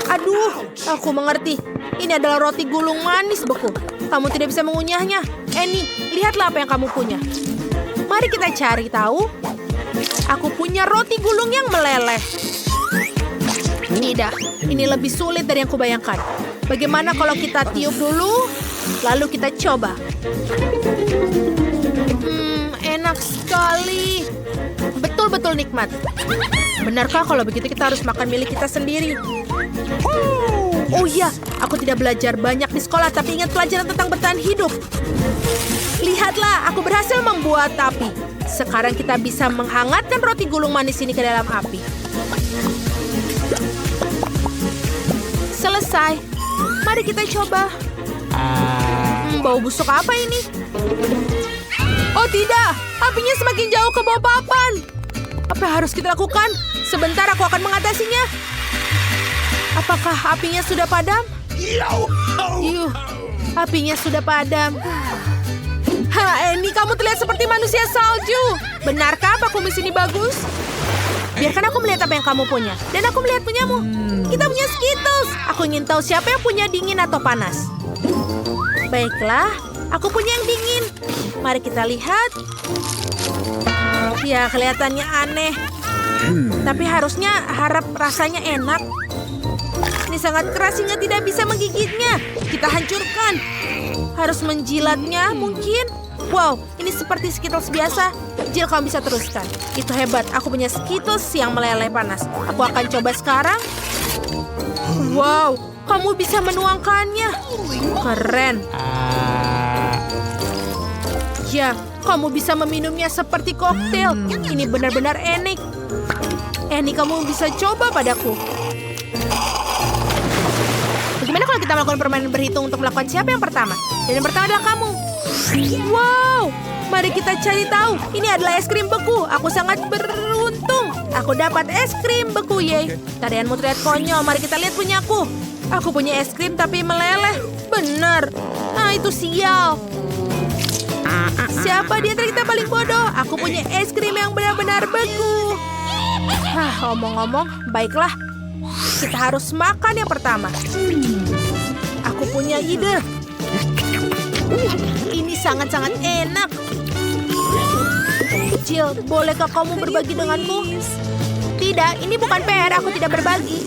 Aduh, aku mengerti. Ini adalah roti gulung manis beku. Kamu tidak bisa mengunyahnya. Annie, lihatlah apa yang kamu punya. Mari kita cari tahu. Aku punya roti gulung yang meleleh. Tidak, ini lebih sulit dari yang kubayangkan. Bagaimana kalau kita tiup dulu, lalu kita coba. Enak sekali. Betul-betul nikmat. Benarkah kalau begitu kita harus makan milik kita sendiri? Oh iya, aku tidak belajar banyak di sekolah, tapi ingat pelajaran tentang bertahan hidup. Lihatlah, aku berhasil membuat api. Sekarang kita bisa menghangatkan roti gulung manis ini ke dalam api. Selesai. Mari kita coba. Bau busuk apa ini? Oh tidak, apinya semakin jauh ke bawah papan. Apa yang harus kita lakukan? Sebentar, aku akan mengatasinya. Apakah apinya sudah padam? Yuh, apinya sudah padam. Annie, kamu terlihat seperti manusia salju. Benarkah apa kumis ini bagus? Biarkan aku melihat apa yang kamu punya. Dan aku melihat punyamu. Kita punya Skittles. Aku ingin tahu siapa yang punya dingin atau panas. Baiklah, aku punya yang dingin. Mari kita lihat. Ya, kelihatannya aneh. Tapi harusnya harap rasanya enak. Ini sangat keras hingga tidak bisa menggigitnya. Kita hancurkan. Harus menjilatnya mungkin. Wow, ini seperti Skittles biasa. Jill, kamu bisa teruskan. Itu hebat, aku punya Skittles yang meleleh panas. Aku akan coba sekarang. Wow, kamu bisa menuangkannya. Keren. Ya, kamu bisa meminumnya seperti koktail. Ini benar-benar enak. Annie, kamu bisa coba padaku. Bagaimana kalau kita melakukan permainan berhitung untuk melakukan siapa yang pertama? Dan yang pertama adalah kamu. Wow, mari kita cari tahu. Ini adalah es krim beku. Aku sangat beruntung. Aku dapat es krim beku, yeay. Tarianmu terlihat konyol. Mari kita lihat punyaku. Aku punya es krim tapi meleleh. Benar. Nah, itu sial. Siapa di antara kita paling bodoh? Aku punya es krim yang benar-benar beku. Omong-omong, baiklah. Kita harus makan yang pertama. Aku punya ide. Ini sangat-sangat enak. Jill, bolehkah kamu berbagi denganku? Tidak, ini bukan PR. Aku tidak berbagi.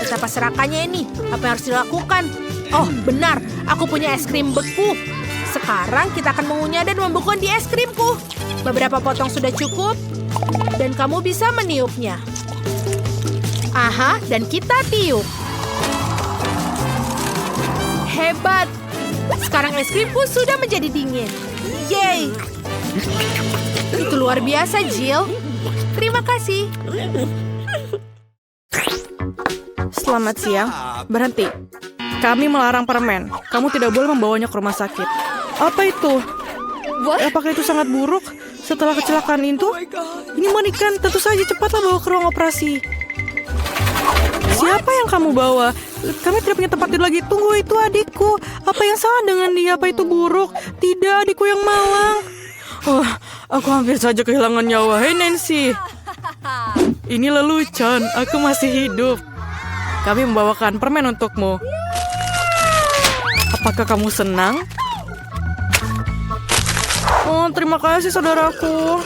Betapa serakannya ini. Apa yang harus dilakukan? Oh, benar. Aku punya es krim beku. Sekarang kita akan mengunyah dan membekukan di es krimku. Beberapa potong sudah cukup. Dan kamu bisa meniupnya. Aha, dan kita tiup. hebat. Sekarang es krimku sudah menjadi dingin. Yeay. Itu luar biasa, Jill. Terima kasih. Selamat siang. Berhenti. Kami melarang permen. Kamu tidak boleh membawanya ke rumah sakit. Apa itu? Apakah itu sangat buruk? Setelah kecelakaan itu? Ini mengerikan. Tentu saja cepatlah bawa ke ruang operasi. Siapa yang kamu bawa? Kami tidak punya tempat tidur lagi. Tunggu, itu adikku. Apa yang salah dengan dia? Apa itu buruk? Tidak, adikku yang malang. Aku hampir saja kehilangan nyawa. Hei Nancy. Ini lelucon. Aku masih hidup. Kami membawakan permen untukmu. Apakah kamu senang? Oh, terima kasih saudaraku.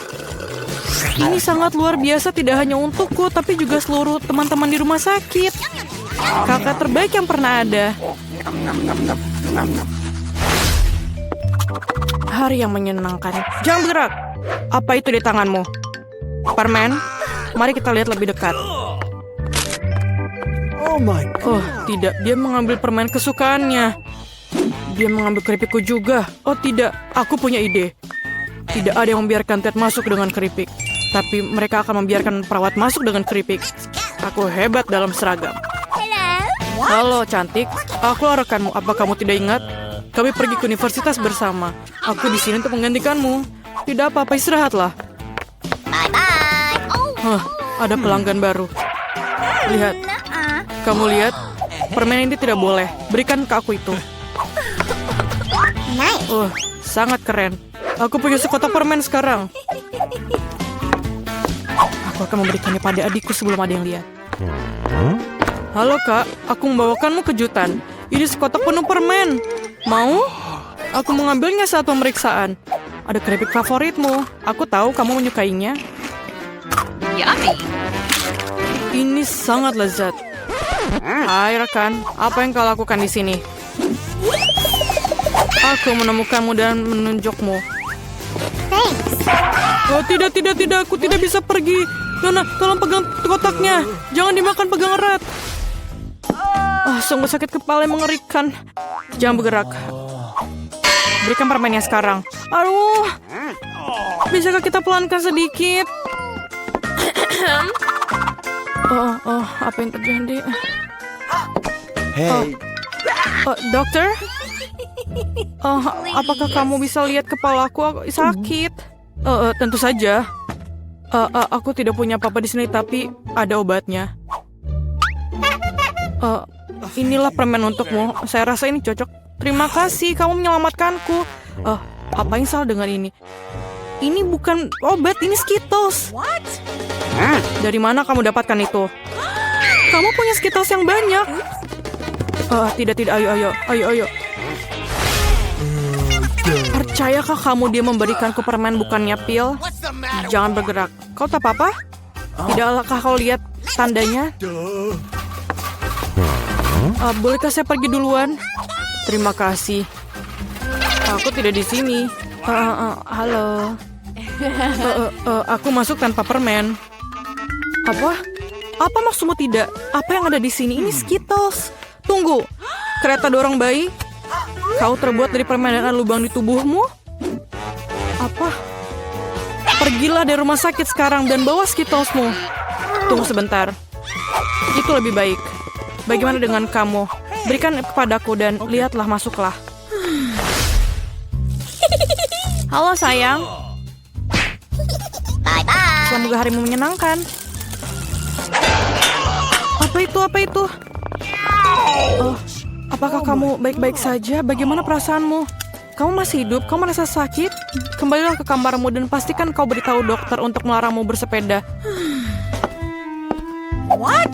Ini sangat luar biasa tidak hanya untukku, tapi juga seluruh teman-teman di rumah sakit. Kakak terbaik yang pernah ada. Hari yang menyenangkan. Jangan bergerak. Apa itu di tanganmu? Permen? Mari kita lihat lebih dekat. Oh my Oh, tidak. Dia mengambil permen kesukaannya. Dia mengambil keripikku juga. Oh, tidak. Aku punya ide. Tidak ada yang membiarkan Ted masuk dengan keripik. Tapi mereka akan membiarkan perawat masuk dengan keripik. Aku hebat dalam seragam. Halo, cantik. Aku rekanmu. Apa kamu tidak ingat? Kami pergi ke universitas bersama. Aku di sini untuk menggantikanmu. Tidak apa-apa, istirahatlah. Ada pelanggan baru. Lihat. Kamu lihat? Permen ini tidak boleh. Berikan ke aku itu. Sangat keren. Aku punya sekotak permen sekarang. Aku akan memberikannya pada adikku sebelum ada yang lihat. Halo kak, aku membawakanmu kejutan. Ini sekotak penuh permen. Mau? Aku mengambilnya saat pemeriksaan. Ada keripik favoritmu. Aku tahu kamu menyukainya. Yummy. Ini sangat lezat. Hai rekan, apa yang kau lakukan di sini? Aku menemukanmu dan menunjukmu. Oh tidak, aku tidak bisa pergi. Nona, tolong pegang kotaknya. Jangan dimakan, pegang erat. Sungguh sakit kepala yang mengerikan. Jangan bergerak. Berikan permennya sekarang. Aduh, bisakah kita pelankan sedikit? Apa yang terjadi? Hey. Dokter? Apakah kamu bisa lihat kepalaku? Aku sakit. Tentu saja. Aku tidak punya apa-apa di sini, tapi ada obatnya. Inilah permen untukmu. Saya rasa ini cocok. Terima kasih, kamu menyelamatkanku. Apa yang salah dengan ini? Ini bukan obat, ini Skittles. Dari mana kamu dapatkan itu? Kamu punya Skittles yang banyak. Tidak, ayo. Percayakah kamu dia memberikanku permen bukannya pil? Jangan bergerak. Kau tak apa-apa? Tidakkah kau lihat tandanya? Bolehkah saya pergi duluan? Terima kasih. Aku tidak di sini. Halo. Aku masuk tanpa permen. Apa? Apa maksudmu tidak? Apa yang ada di sini? Ini Skittles. Tunggu. Kereta dorong bayi? Kau terbuat dari permen dan ada lubang di tubuhmu? Apa? Pergilah dari rumah sakit sekarang dan bawa Skittlesmu. Tunggu sebentar. Itu lebih baik. Bagaimana dengan kamu? Berikan kepadaku dan lihatlah, masuklah. Halo sayang. Semoga harimu menyenangkan. Apa itu? Apakah kamu baik-baik saja? Bagaimana perasaanmu? Kamu masih hidup? Kamu merasa sakit? Kembalilah ke kamarmu dan pastikan kau beritahu dokter untuk melarangmu bersepeda. What?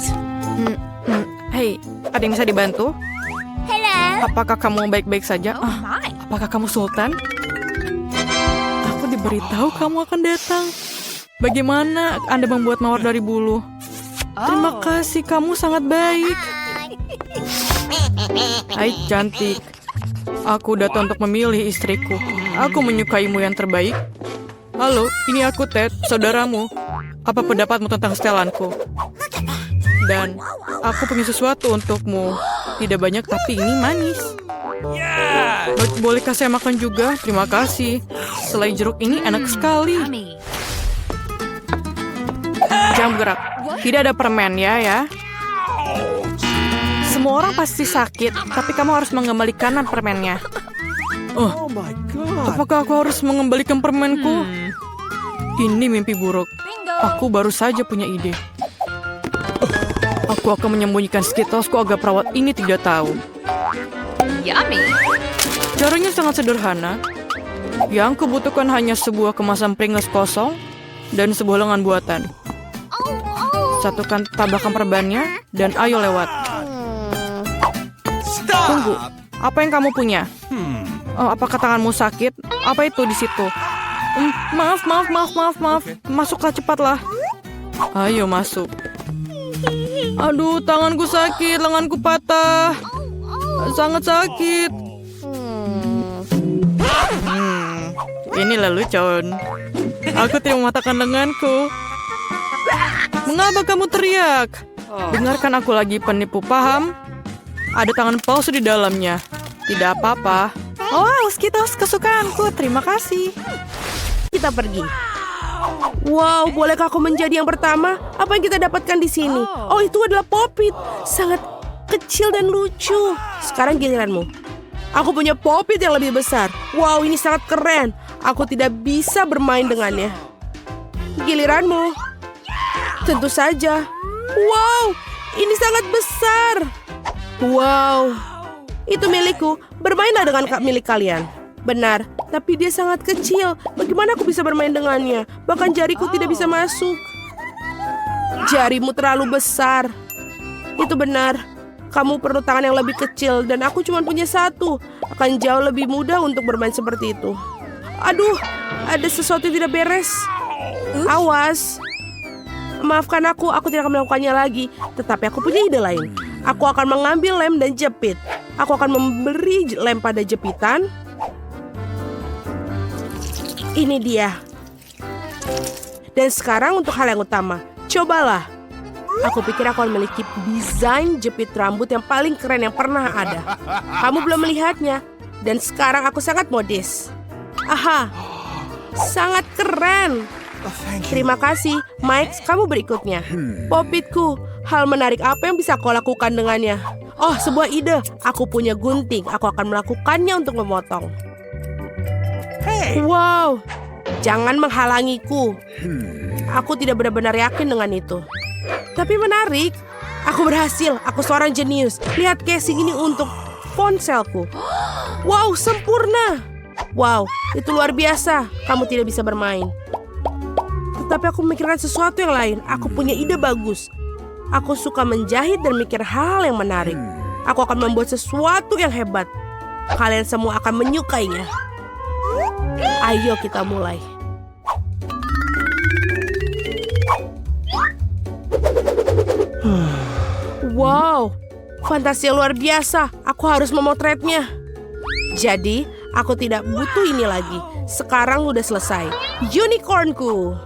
Hei, ada yang bisa dibantu? Hello. Apakah kamu baik-baik saja? Oh my. Apakah kamu Sultan? Aku diberitahu kamu akan datang. Bagaimana Anda membuat mawar dari bulu? Terima kasih, kamu sangat baik. Hai cantik. Aku datang untuk memilih istriku. Aku menyukaimu yang terbaik. Halo, ini aku Ted, saudaramu. Apa pendapatmu tentang setelanku? Dan aku punya sesuatu untukmu. Tidak banyak tapi ini manis. Yeah! Bolehkah saya makan juga? Terima kasih. Selai jeruk ini enak sekali. Yummy. Jangan bergerak. Tidak ada permen ya. Semua orang pasti sakit, tapi kamu harus mengembalikan permennya. Oh my god. Apakah aku harus mengembalikan permenku? Ini mimpi buruk. Aku baru saja punya ide. Aku akan menyembunyikan Skittlesku agar perawat ini tidak tahu. Yummy. Caranya sangat sederhana. Yang kubutuhkan hanya sebuah kemasan Pringles kosong dan sebuah lengan buatan. Satukan tabakan perbannya dan ayo lewat. Stop! Tunggu, apa yang kamu punya? Oh, apakah tanganmu sakit? Apa itu di situ? Maaf. Masuklah cepatlah. Ayo masuk. Aduh, tanganku sakit, lenganku patah. Sangat sakit. Ini lelucon. Aku tidak mematahkan lenganku. Mengapa kamu teriak? Dengarkan aku lagi, penipu, paham? Ada tangan palsu di dalamnya. Tidak apa-apa. Oh, Skittles kesukaanku. Terima kasih. Kita pergi. Wow, bolehkah aku menjadi yang pertama? Apa yang kita dapatkan di sini? Oh, itu adalah Pop-It. Sangat kecil dan lucu. Sekarang giliranmu. Aku punya Pop-It yang lebih besar. Wow, ini sangat keren. Aku tidak bisa bermain dengannya. Giliranmu. Tentu saja. Wow, ini sangat besar. Wow, itu milikku. Bermainlah dengan milik kalian. Benar, tapi dia sangat kecil. Bagaimana aku bisa bermain dengannya? Bahkan jariku tidak bisa masuk. Jarimu terlalu besar. Itu benar. Kamu perlu tangan yang lebih kecil dan aku cuma punya satu. Akan jauh lebih mudah untuk bermain seperti itu. Aduh, ada sesuatu yang tidak beres. Awas. Maafkan aku tidak akan melakukannya lagi. Tetapi aku punya ide lain. Aku akan mengambil lem dan jepit. Aku akan memberi lem pada jepitan. Ini dia. Dan sekarang untuk hal yang utama. Cobalah. Aku pikir aku akan memiliki desain jepit rambut yang paling keren yang pernah ada. Kamu belum melihatnya. Dan sekarang aku sangat modis. Aha. Sangat keren. Terima kasih, Mike. Kamu berikutnya. Pop-Itku, hal menarik apa yang bisa kau lakukan dengannya? Oh, sebuah ide. Aku punya gunting. Aku akan melakukannya untuk memotong. Wow, jangan menghalangiku. Aku tidak benar-benar yakin dengan itu. Tapi menarik. Aku berhasil. Aku seorang jenius. Lihat casing ini untuk ponselku. Wow, sempurna. Wow, itu luar biasa. Kamu tidak bisa bermain. Tetapi aku memikirkan sesuatu yang lain. Aku punya ide bagus. Aku suka menjahit dan mikir hal yang menarik. Aku akan membuat sesuatu yang hebat. Kalian semua akan menyukainya. Ayo kita mulai. Wow, fantasi yang luar biasa. Aku harus memotretnya. Jadi, aku tidak butuh ini lagi. Sekarang udah selesai. Unicornku.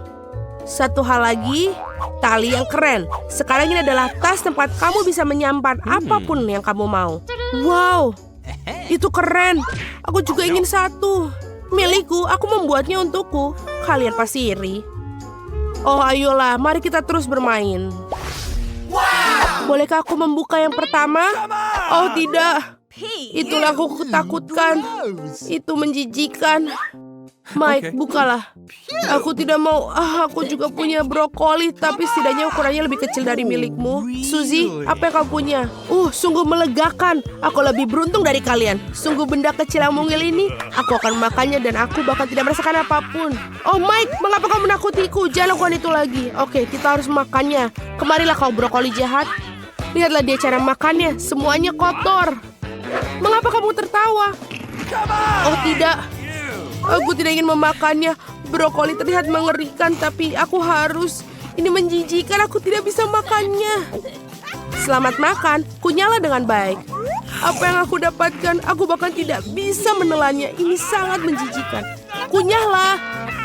Satu hal lagi, tali yang keren. Sekarang ini adalah tas tempat kamu bisa menyimpan apapun yang kamu mau. Wow, itu keren. Aku juga ingin satu. Milikku, aku membuatnya untukku. Kalian pasti iri. Oh, ayolah, mari kita terus bermain. Bolehkah aku membuka yang pertama? Oh, tidak. Itulah aku ketakutkan. Itu menjijikan. Mike, bukalah. Aku tidak mau. Aku juga punya brokoli, tapi setidaknya ukurannya lebih kecil dari milikmu. Suzy, apa yang kamu punya? Sungguh melegakan. Aku lebih beruntung dari kalian. Sungguh benda kecil yang mungil ini. Aku akan memakannya dan aku bahkan tidak merasakan apapun. Oh Mike, mengapa kamu menakutiku? Jangan lakukan itu lagi. Oke, kita harus makannya. Kemarilah kau brokoli jahat. Lihatlah dia cara makannya. Semuanya kotor. Mengapa kamu tertawa? Oh tidak. Aku tidak ingin memakannya. Brokoli terlihat mengerikan, tapi aku harus. Ini menjijikan, aku tidak bisa makannya. Selamat makan, kunyahlah dengan baik. Apa yang aku dapatkan, aku bahkan tidak bisa menelannya. Ini sangat menjijikan. Kunyahlah.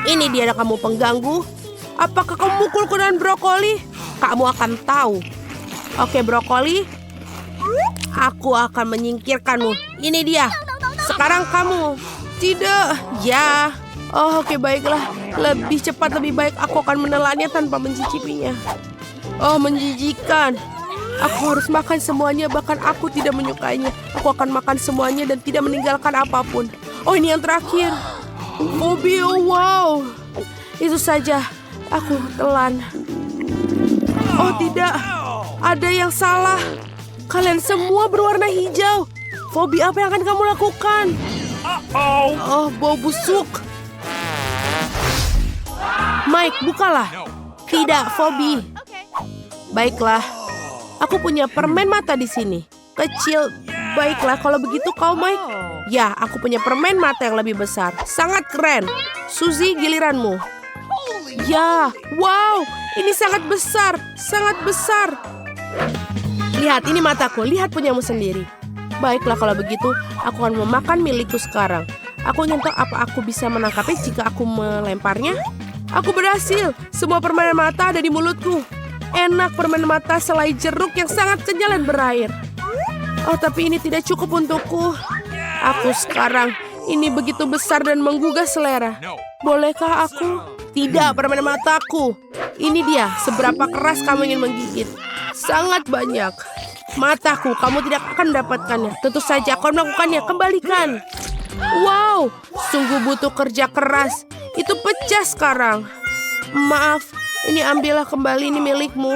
Ini dia kamu pengganggu. Apakah kamu mukulku dengan brokoli? Kamu akan tahu. Oke, brokoli. Aku akan menyingkirkanmu. Ini dia. Sekarang kamu. Tidak. Ya. Oh, oke, baiklah. Lebih cepat, lebih baik. Aku akan menelannya tanpa mencicipinya. Oh, menjijikan. Aku harus makan semuanya, bahkan aku tidak menyukainya. Aku akan makan semuanya dan tidak meninggalkan apapun. Oh, ini yang terakhir. Bobby, oh wow. Itu saja. Aku telan. Oh, tidak. Ada yang salah. Kalian semua berwarna hijau. Bobby, apa yang akan kamu lakukan? Oh, bau busuk. Mike, bukalah. Tidak, Bobby. Baiklah. Aku punya permen mata di sini. Kecil. Baiklah, kalau begitu kau, Mike. Ya, aku punya permen mata yang lebih besar. Sangat keren. Suzy, giliranmu. Ya, wow. Ini sangat besar. Sangat besar. Lihat, ini mataku. Lihat punyamu sendiri. Baiklah, kalau begitu, aku akan memakan milikku sekarang. Aku ingin tahu apa aku bisa menangkapnya jika aku melemparnya. Aku berhasil. Semua permen mata ada di mulutku. Enak permen mata selai jeruk yang sangat kenyal dan berair. Oh, tapi ini tidak cukup untukku. Aku sekarang, ini begitu besar dan menggugah selera. Bolehkah aku? Tidak, permen mataku. Ini dia, seberapa keras kamu ingin menggigit. Sangat banyak. Mataku, kamu tidak akan mendapatkannya. Tentu saja kau melakukannya, kembalikan. Wow, sungguh butuh kerja keras. Itu pecah sekarang. Maaf, ini ambillah kembali, ini milikmu.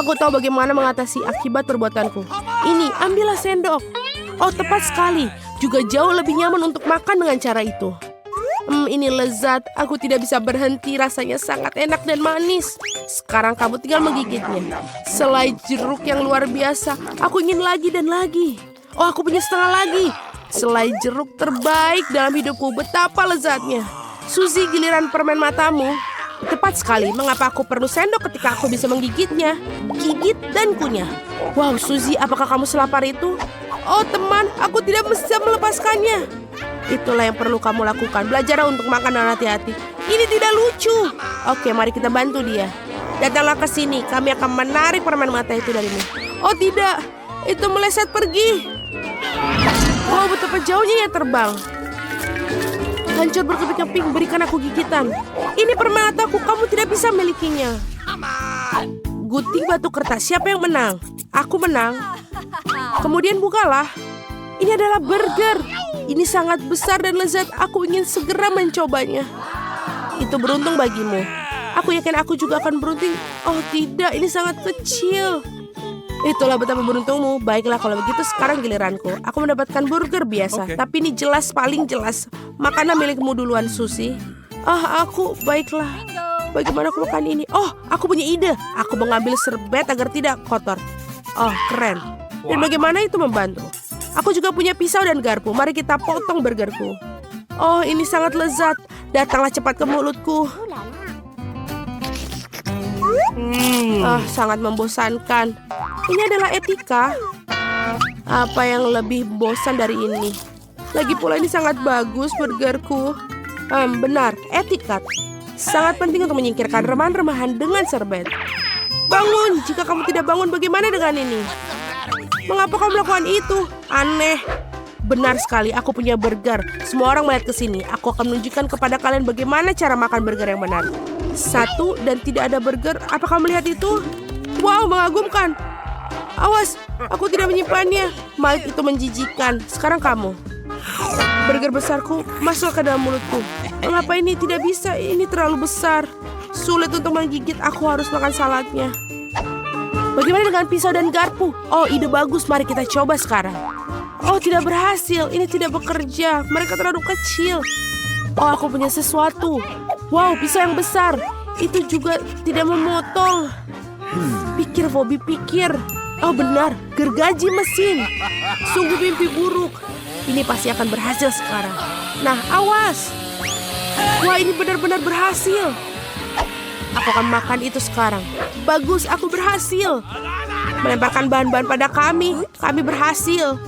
Aku tahu bagaimana mengatasi akibat perbuatanku. Ini, ambillah sendok. Oh, tepat sekali. Juga jauh lebih nyaman untuk makan dengan cara itu. Ini lezat. Aku tidak bisa berhenti. Rasanya sangat enak dan manis. Sekarang kamu tinggal menggigitnya. Selai jeruk yang luar biasa. Aku ingin lagi dan lagi. Oh, aku punya setengah lagi. Selai jeruk terbaik dalam hidupku. Betapa lezatnya. Suzy, giliran permen matamu. Tepat sekali. Mengapa aku perlu sendok ketika aku bisa menggigitnya? Gigit dan kunyah. Wow, Suzy, apakah kamu selapar itu? Oh, teman, aku tidak bisa melepaskannya. Itulah yang perlu kamu lakukan. Belajar untuk makan dan hati-hati. Ini tidak lucu. Oke, mari kita bantu dia. Datanglah ke sini. Kami akan menarik permen mata itu darimu. Oh, tidak. Itu meleset pergi. Oh, betapa jauhnya ia terbang. Hancur berkeping-keping. Berikan aku gigitan. Ini permen mataku. Kamu tidak bisa milikinya. Gunting batu kertas. Siapa yang menang? Aku menang. Kemudian bukalah. Ini adalah burger. Ini sangat besar dan lezat. Aku ingin segera mencobanya. Itu beruntung bagimu. Aku yakin aku juga akan beruntung. Oh tidak, ini sangat kecil. Itulah betapa beruntungmu. Baiklah, kalau begitu sekarang giliranku. Aku mendapatkan burger biasa. Tapi ini jelas, paling jelas. Makanan milikmu duluan, Suzy. Baiklah. Bagaimana aku makan ini? Oh, aku punya ide. Aku mengambil serbet agar tidak kotor. Oh, keren. Dan bagaimana itu membantu? Aku juga punya pisau dan garpu. Mari kita potong burgerku. Oh, ini sangat lezat. Datanglah cepat ke mulutku. Sangat membosankan. Ini adalah etika. Apa yang lebih bosan dari ini? Lagi pula ini sangat bagus burgerku. Benar, etikat. Sangat penting untuk menyingkirkan remahan-remahan dengan serbet. Bangun! Jika kamu tidak bangun, bagaimana dengan ini? Mengapa kamu melakukan itu? Aneh. Benar sekali, aku punya burger. Semua orang melihat ke sini. Aku akan menunjukkan kepada kalian bagaimana cara makan burger yang benar. Satu dan tidak ada burger. Apa kamu lihat itu? Wow, mengagumkan. Awas, aku tidak menyimpannya. Mike, itu menjijikan. Sekarang kamu. Burger besarku masuk ke dalam mulutku. Mengapa ini tidak bisa? Ini terlalu besar. Sulit untuk menggigit. Aku harus makan saladnya. Bagaimana dengan pisau dan garpu? Oh, ide bagus. Mari kita coba sekarang. Oh, tidak berhasil. Ini tidak bekerja. Mereka terlalu kecil. Oh, aku punya sesuatu. Wow, pisau yang besar. Itu juga tidak memotong. Pikir, Bobby, pikir. Oh, benar. Gergaji mesin. Sungguh mimpi buruk. Ini pasti akan berhasil sekarang. Nah, awas. Wah, ini benar-benar berhasil. Aku akan makan itu sekarang. Bagus, aku berhasil. Melemparkan bahan-bahan pada kami. Kami berhasil.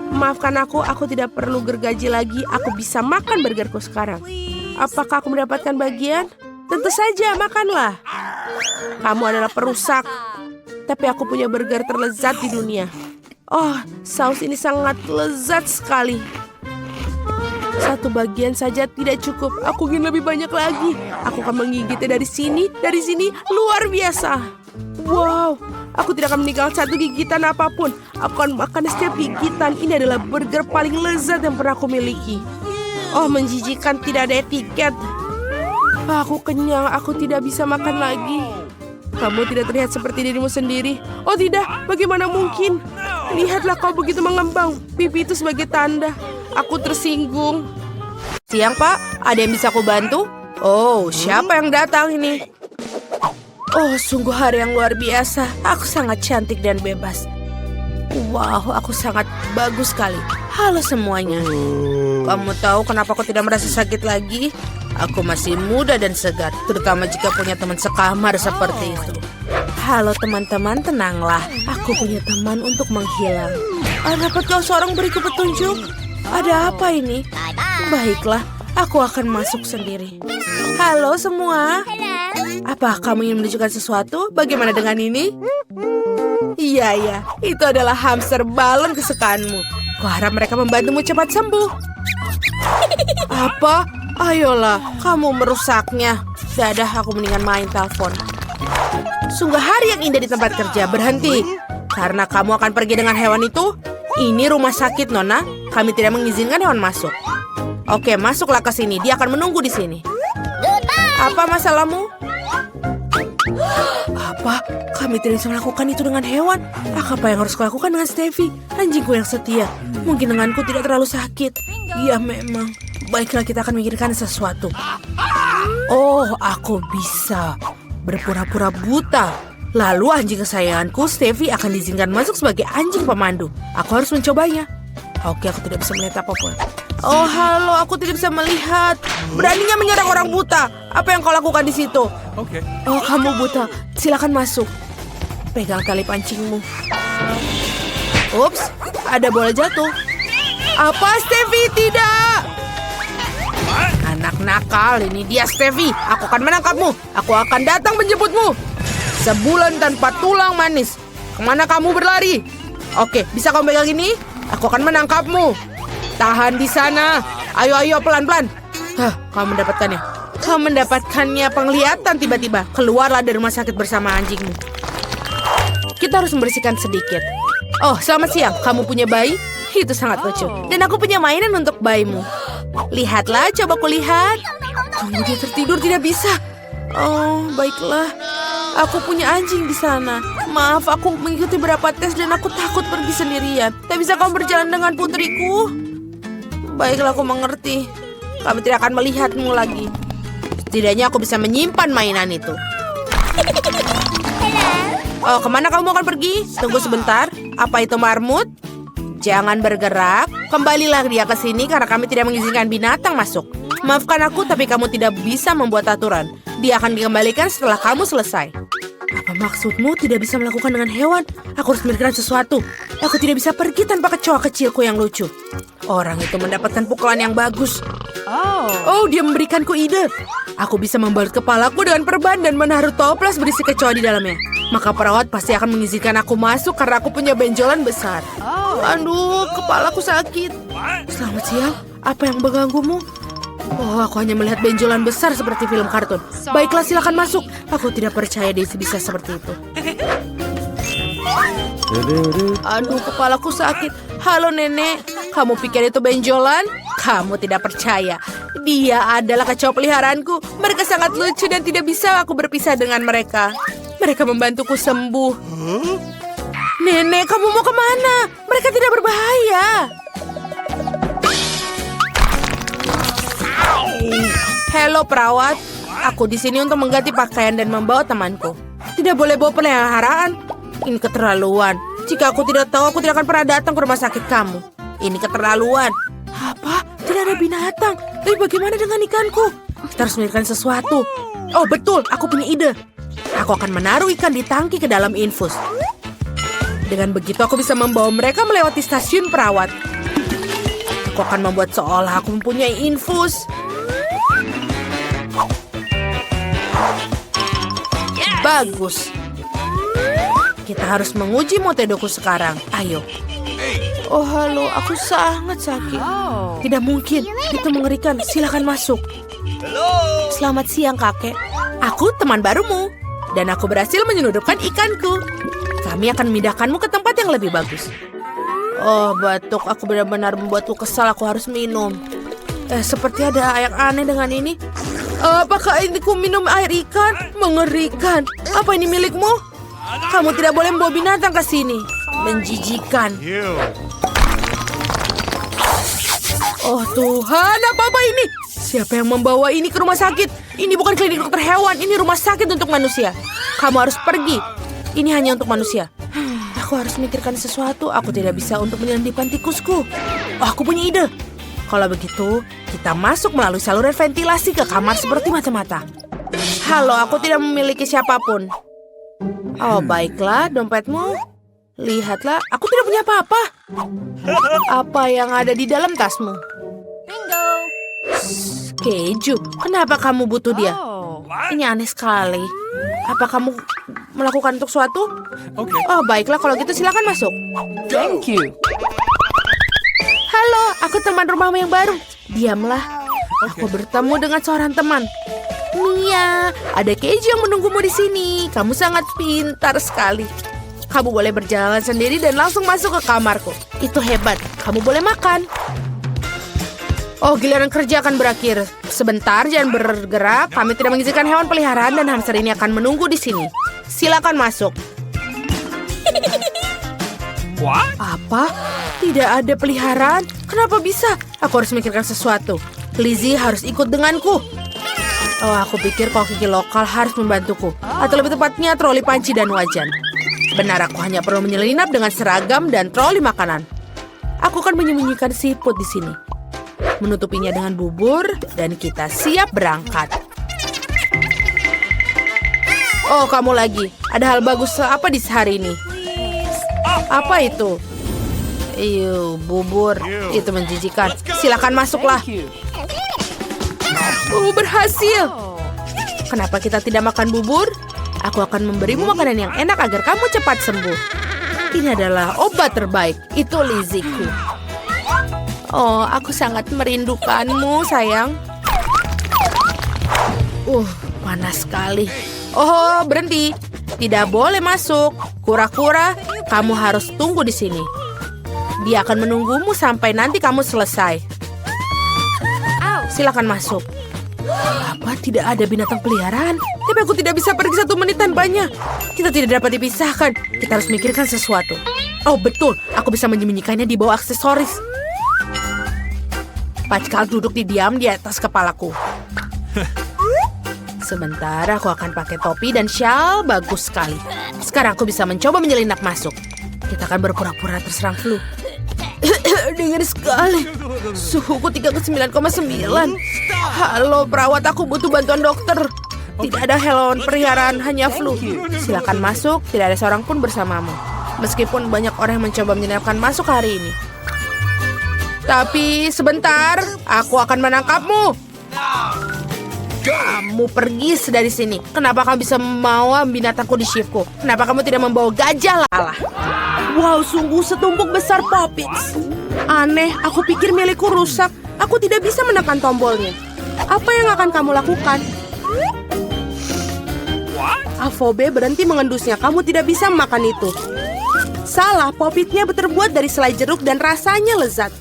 Maafkan aku tidak perlu gergaji lagi. Aku bisa makan burgerku sekarang. Apakah aku mendapatkan bagian? Tentu saja, makanlah. Kamu adalah perusak. Tapi aku punya burger terlezat di dunia. Oh, saus ini sangat lezat sekali. Satu bagian saja tidak cukup. Aku ingin lebih banyak lagi. Aku akan menggigitnya dari sini, luar biasa. Wow, aku tidak akan meninggalkan satu gigitan apapun. Aku akan makan setiap gigitan. Ini adalah burger paling lezat yang pernah aku miliki. Oh, menjijikan, tidak ada etiket. Aku kenyang, aku tidak bisa makan lagi. Kamu tidak terlihat seperti dirimu sendiri. Oh tidak, bagaimana mungkin? Lihatlah kau begitu mengembang. Pipi itu sebagai tanda. Aku tersinggung. Siang Pak, ada yang bisa aku bantu? Oh, siapa yang datang ini? Oh, sungguh hari yang luar biasa. Aku sangat cantik dan bebas. Wow, aku sangat bagus sekali. Halo semuanya. Kamu tahu kenapa aku tidak merasa sakit lagi? Aku masih muda dan segar, terutama jika punya teman sekamar seperti itu. Halo teman-teman, tenanglah. Aku punya teman untuk menghilang. Dapat kau seorang beriku petunjuk? Ada apa ini? Baiklah, aku akan masuk sendiri. Halo semua. Apa kamu ingin menunjukkan sesuatu? Bagaimana dengan ini? Iya, itu adalah hamster balon kesukaanmu. Kuharap mereka membantumu cepat sembuh. Apa? Ayolah, kamu merusaknya. Dadah, aku mendingan main telepon. Sungguh hari yang indah di tempat kerja. Berhenti. Karena kamu akan pergi dengan hewan itu. Ini rumah sakit, Nona. Kami tidak mengizinkan hewan masuk. Oke, masuklah ke sini. Dia akan menunggu di sini. Apa masalahmu? Apa? Kami tidak bisa melakukan itu dengan hewan. Apa yang harus kulakukan dengan Steffi? Anjingku yang setia. Mungkin denganku tidak terlalu sakit. Ya memang. Baiklah, kita akan memikirkan sesuatu. Oh, aku bisa berpura-pura buta. Lalu anjing kesayanganku, Steffi, akan diizinkan masuk sebagai anjing pemandu. Aku harus mencobanya. Oke, aku tidak bisa melihat apapun. Oh, halo, aku tidak bisa melihat. Beraninya menyerang orang buta. Apa yang kau lakukan di situ? Okay. Oh, kamu buta. Silakan masuk. Pegang tali pancingmu. Ups, ada bola jatuh. Apa, Steffi? Tidak. Anak nakal, ini dia Steffi. Aku akan menangkapmu. Aku akan datang menjemputmu. Sebulan tanpa tulang manis. Kemana kamu berlari? Oke, bisa kamu pegang ini? Aku akan menangkapmu. Tahan di sana. Ayo, pelan-pelan. Kamu mendapatkannya. Kamu mendapatkannya penglihatan tiba-tiba. Keluarlah dari rumah sakit bersama anjingmu. Kita harus membersihkan sedikit. Oh, selamat siang. Kamu punya bayi? Itu sangat lucu. Dan aku punya mainan untuk bayimu. Lihatlah, coba kulihat. Tunggu, dia tertidur, tidak bisa. Oh, baiklah. Aku punya anjing di sana. Maaf, aku mengikuti beberapa tes dan aku takut pergi sendirian. Tak bisa kamu berjalan dengan putriku? Baiklah, aku mengerti. Kami tidak akan melihatmu lagi. Setidaknya aku bisa menyimpan mainan itu. Oh, kemana kamu akan pergi? Tunggu sebentar. Apa itu marmut? Jangan bergerak. Kembalilah dia ke sini karena kami tidak mengizinkan binatang masuk. Maafkan aku, tapi kamu tidak bisa membuat aturan. Dia akan dikembalikan setelah kamu selesai. Apa maksudmu tidak bisa melakukan dengan hewan? Aku harus memikirkan sesuatu. Aku tidak bisa pergi tanpa kecoa kecilku yang lucu. Orang itu mendapatkan pukulan yang bagus. Oh, dia memberikanku ide. Aku bisa membalut kepalaku dengan perban dan menaruh toples berisi kecoa di dalamnya. Maka perawat pasti akan mengizinkan aku masuk karena aku punya benjolan besar. Aduh, kepalaku sakit. Selamat siang. Apa yang mengganggumu? Oh, aku hanya melihat benjolan besar seperti film kartun. Baiklah, silakan masuk. Aku tidak percaya dia bisa seperti itu. Aduh, kepalaku sakit. Halo, Nenek. Kamu pikir itu benjolan? Kamu tidak percaya. Dia adalah kecoa peliharaanku. Mereka sangat lucu dan tidak bisa aku berpisah dengan mereka. Mereka membantuku sembuh. Nenek, kamu mau kemana? Mereka tidak berbahaya. Halo perawat, aku di sini untuk mengganti pakaian dan membawa temanku. Tidak boleh bawa peliharaan. Ini keterlaluan. Jika aku tidak tahu, aku tidak akan pernah datang ke rumah sakit kamu. Ini keterlaluan. Apa? Tidak ada binatang. Tapi bagaimana dengan ikanku? Kita harus memikirkan sesuatu. Oh betul, aku punya ide. Aku akan menaruh ikan di tangki ke dalam infus. Dengan begitu aku bisa membawa mereka melewati stasiun perawat. Aku akan membuat seolah aku mempunyai infus. Bagus. Kita harus menguji metodeku sekarang. Ayo, Oh, halo, aku sangat sakit. Tidak mungkin, itu mengerikan. Silakan masuk. Selamat siang, kakek. Aku teman barumu. Dan aku berhasil menyelundupkan ikanku. Kami akan memindahkanmu ke tempat yang lebih bagus. Oh, batuk. Aku benar-benar membuatku kesal. Aku harus minum. Seperti ada yang aneh dengan ini. Apakah ini ku minum air ikan? Mengerikan. Apa ini milikmu? Kamu tidak boleh membawa binatang ke sini. Menjijikan. Oh Tuhan, apa ini? Siapa yang membawa ini ke rumah sakit? Ini bukan klinik dokter hewan, ini rumah sakit untuk manusia. Kamu harus pergi. Ini hanya untuk manusia. Aku harus memikirkan sesuatu. Aku tidak bisa untuk menyelundupkan tikusku. Oh, aku punya ide. Kalau begitu, kita masuk melalui saluran ventilasi ke kamar seperti mata-mata. Halo, aku tidak memiliki siapapun. Oh, baiklah, dompetmu. Lihatlah, aku tidak punya apa-apa. Apa yang ada di dalam tasmu? Keju, kenapa kamu butuh dia? Ini aneh sekali. Apa kamu melakukan untuk suatu? Oh, baiklah kalau gitu silakan masuk. Thank you. Halo, aku teman rumahmu yang baru. Diamlah. Aku bertemu dengan seorang teman. Mia, ada keju yang menunggumu di sini. Kamu sangat pintar sekali. Kamu boleh berjalan sendiri dan langsung masuk ke kamarku. Itu hebat. Kamu boleh makan. Oh, giliran kerja akan berakhir. Sebentar, jangan bergerak. Kami tidak mengizinkan hewan peliharaan dan hamster ini akan menunggu di sini. Silakan masuk. What? Apa? Tidak ada peliharaan? Kenapa bisa? Aku harus memikirkan sesuatu. Lizzie harus ikut denganku. Oh, aku pikir koki lokal harus membantuku. Atau lebih tepatnya troli panci dan wajan. Benar, aku hanya perlu menyelinap dengan seragam dan troli makanan. Aku akan menyembunyikan siput di sini. Menutupinya dengan bubur, dan kita siap berangkat. Oh, kamu lagi. Ada hal bagus apa di hari ini? Apa itu? Bubur. Itu menjijikan. Silakan masuklah. Berhasil. Kenapa kita tidak makan bubur? Aku akan memberimu makanan yang enak agar kamu cepat sembuh. Ini adalah obat terbaik. Itu Lizzieku. Oh, aku sangat merindukanmu, sayang. Panas sekali. Oh, berhenti. Tidak boleh masuk. Kura-kura, kamu harus tunggu di sini. Dia akan menunggumu sampai nanti kamu selesai. Silakan masuk. Apa tidak ada binatang peliharaan? Tapi aku tidak bisa pergi 1 menit tanpanya. Kita tidak dapat dipisahkan. Kita harus memikirkan sesuatu. Oh, betul. Aku bisa menyembunyikannya di bawah aksesoris. Pascal duduk diam di atas kepalaku. Sebentar, aku akan pakai topi dan syal. Bagus sekali. Sekarang aku bisa mencoba menyelinap masuk. Kita akan berpura-pura terserang flu. Dingin sekali. Suhuku 39,9. Halo, perawat, aku butuh bantuan dokter. Tidak ada hewan peliharaan, hanya flu. Silakan masuk, tidak ada seorang pun bersamamu. Meskipun banyak orang yang mencoba menyelinapkan masuk hari ini. Tapi sebentar, aku akan menangkapmu. Kamu pergi dari sini. Kenapa kamu bisa membawa binatangku di shiftku? Kenapa kamu tidak membawa gajah Lala? Wow, sungguh setumpuk besar Poppets. Aneh, aku pikir milikku rusak. Aku tidak bisa menekan tombolnya. Apa yang akan kamu lakukan? Avobe berhenti mengendusnya. Kamu tidak bisa memakan itu. Salah, Poppetnya terbuat dari selai jeruk dan rasanya lezat.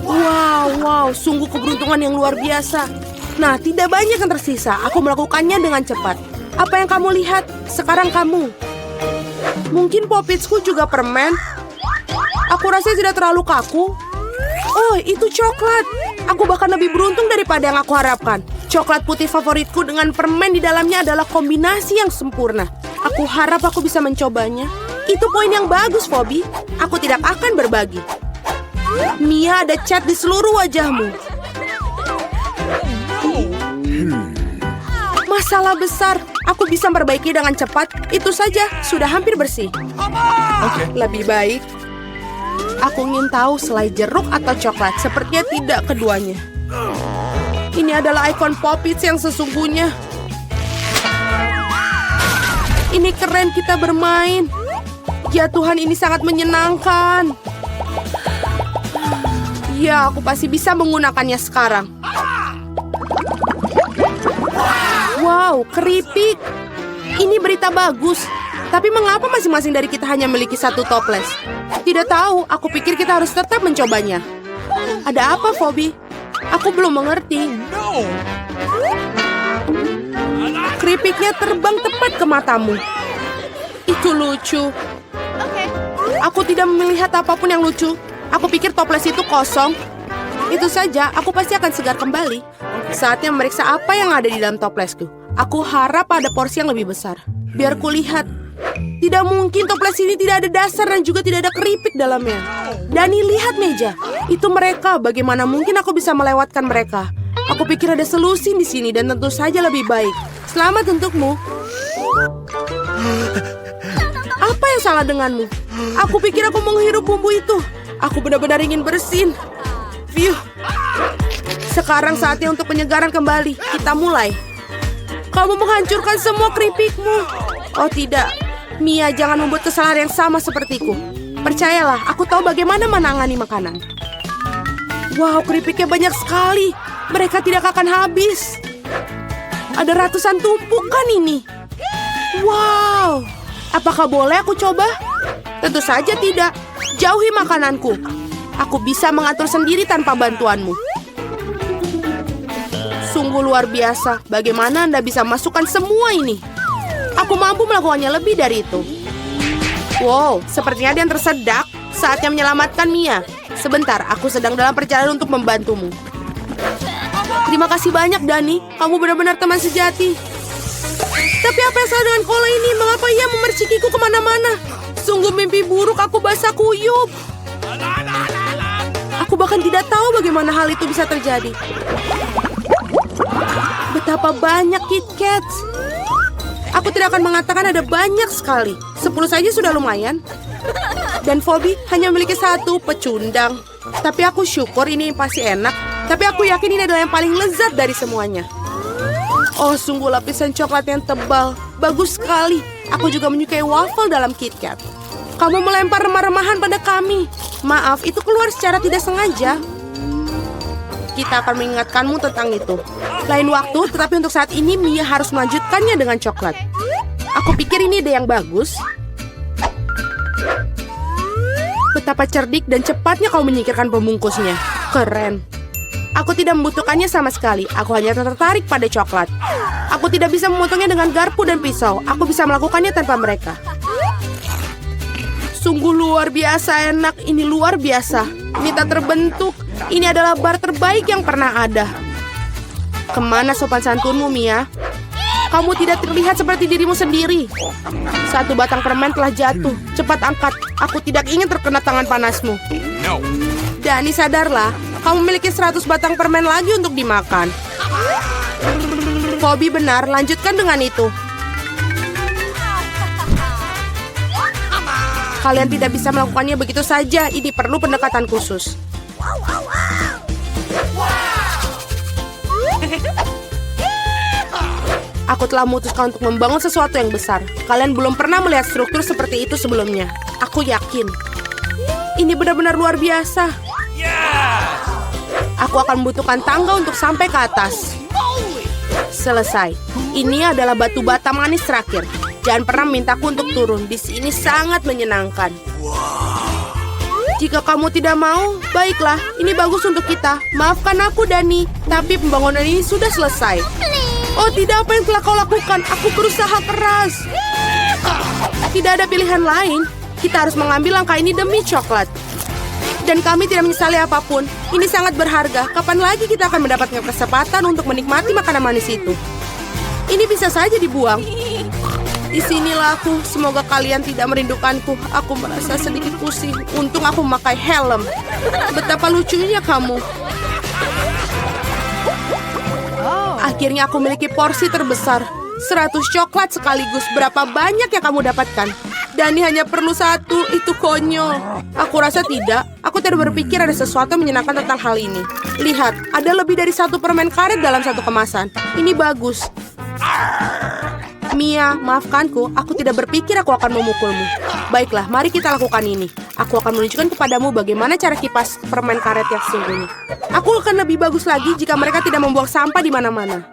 Wow, sungguh keberuntungan yang luar biasa. Nah, tidak banyak yang tersisa. Aku melakukannya dengan cepat. Apa yang kamu lihat? Sekarang kamu. Mungkin Poppetsku juga permen. Aku rasa tidak terlalu kaku. Oh, itu coklat. Aku bahkan lebih beruntung daripada yang aku harapkan. Coklat putih favoritku dengan permen di dalamnya adalah kombinasi yang sempurna. Aku harap aku bisa mencobanya. Itu poin yang bagus, Phoebe. Aku tidak akan berbagi. Mia, ada cat di seluruh wajahmu. Masalah besar. Aku bisa memperbaiki dengan cepat. Itu saja, sudah hampir bersih. Lebih baik. Aku ingin tahu selai jeruk atau coklat. Sepertinya tidak keduanya. Ini adalah ikon Poppets yang sesungguhnya. Ini keren kita bermain. Ya Tuhan, ini sangat menyenangkan. Ya, aku pasti bisa menggunakannya sekarang. Wow, keripik. Ini berita bagus. Tapi mengapa masing-masing dari kita hanya memiliki satu toples? Tidak tahu, aku pikir kita harus tetap mencobanya. Ada apa, Phoebe? Aku belum mengerti. Keripiknya terbang tepat ke matamu. Itu lucu. Aku tidak melihat apapun yang lucu. Aku pikir toples itu kosong. Itu saja, aku pasti akan segar kembali. Saatnya memeriksa apa yang ada di dalam toplesku. Aku harap ada porsi yang lebih besar. Biar kulihat. Tidak mungkin toples ini tidak ada dasar dan juga tidak ada keripik dalamnya. Dani, lihat meja. Itu mereka. Bagaimana mungkin aku bisa melewatkan mereka? Aku pikir ada solusi di sini dan tentu saja lebih baik. Selamat untukmu. Apa yang salah denganmu? Aku pikir aku menghirup bumbu itu. Aku benar-benar ingin bersin. Phew. Sekarang saatnya untuk penyegaran kembali. Kita mulai. Kamu menghancurkan semua keripikmu. Oh tidak. Mia, jangan membuat kesalahan yang sama sepertiku. Percayalah, aku tahu bagaimana menangani makanan. Wow, keripiknya banyak sekali. Mereka tidak akan habis. Ada ratusan tumpukan ini. Wow. Apakah boleh aku coba? Tentu saja tidak. Jauhi makananku. Aku bisa mengatur sendiri tanpa bantuanmu. Sungguh luar biasa. Bagaimana Anda bisa masukkan semua ini? Aku mampu melakukannya lebih dari itu. Wow, sepertinya ada yang tersedak. Saatnya menyelamatkan Mia. Sebentar, aku sedang dalam perjalanan untuk membantumu. Terima kasih banyak, Dani. Kamu benar-benar teman sejati. Tapi apa yang salah dengan Kola ini? Mengapa ia memercikiku kemana-mana? Sungguh mimpi buruk, aku basah kuyup. Aku bahkan tidak tahu bagaimana hal itu bisa terjadi. Betapa banyak KitKats. Aku tidak akan mengatakan ada banyak sekali. 10 saja sudah lumayan. Dan Phoebe hanya memiliki satu pecundang. Tapi aku syukur ini pasti enak. Tapi aku yakin ini adalah yang paling lezat dari semuanya. Oh, sungguh lapisan coklat yang tebal. Bagus sekali. Aku juga menyukai waffle dalam KitKat. Kamu melempar remah-remahan pada kami. Maaf, itu keluar secara tidak sengaja. Kita akan mengingatkanmu tentang itu. Lain waktu, tetapi untuk saat ini Mia harus melanjutkannya dengan coklat. Aku pikir ini ide yang bagus. Betapa cerdik dan cepatnya kau menyingkirkan pembungkusnya. Keren. Aku tidak membutuhkannya sama sekali. Aku hanya tertarik pada coklat. Aku tidak bisa memotongnya dengan garpu dan pisau. Aku bisa melakukannya tanpa mereka. Sungguh luar biasa enak. Ini luar biasa. Ini tak terbentuk. Ini adalah bar terbaik yang pernah ada. Kemana sopan santunmu, Mia? Kamu tidak terlihat seperti dirimu sendiri. Satu batang permen telah jatuh. Cepat angkat. Aku tidak ingin terkena tangan panasmu. Dani, sadarlah. Kamu memiliki 100 batang permen lagi untuk dimakan. Phoebe benar, lanjutkan dengan itu. Kalian tidak bisa melakukannya begitu saja. Ini perlu pendekatan khusus. Aku telah memutuskan untuk membangun sesuatu yang besar. Kalian belum pernah melihat struktur seperti itu sebelumnya. Aku yakin. Ini benar-benar luar biasa. Aku akan membutuhkan tangga untuk sampai ke atas. Selesai. Ini adalah batu bata manis terakhir. Jangan pernah mintaku untuk turun. Di sini sangat menyenangkan. Jika kamu tidak mau, baiklah. Ini bagus untuk kita. Maafkan aku, Dani. Tapi pembangunan ini sudah selesai. Oh tidak, apa yang telah kau lakukan? Aku berusaha keras. Tidak ada pilihan lain. Kita harus mengambil langkah ini demi coklat. Dan kami tidak menyesali apapun. Ini sangat berharga. Kapan lagi kita akan mendapatkan kesempatan untuk menikmati makanan manis itu? Ini bisa saja dibuang. Disinilah aku. Semoga kalian tidak merindukanku. Aku merasa sedikit pusing. Untung aku memakai helm. Betapa lucunya kamu. Akhirnya aku memiliki porsi terbesar. 100 coklat sekaligus. Berapa banyak yang kamu dapatkan? Dani hanya perlu 1. Itu konyol. Aku rasa tidak. Aku tidak berpikir ada sesuatu yang menyenangkan tentang hal ini. Lihat, ada lebih dari 1 permen karet dalam 1 kemasan. Ini bagus. Mia, maafkanku, aku tidak berpikir aku akan memukulmu. Baiklah, mari kita lakukan ini. Aku akan menunjukkan kepadamu bagaimana cara kipas permen karet yang sesungguhnya. Aku akan lebih bagus lagi jika mereka tidak membuang sampah di mana-mana.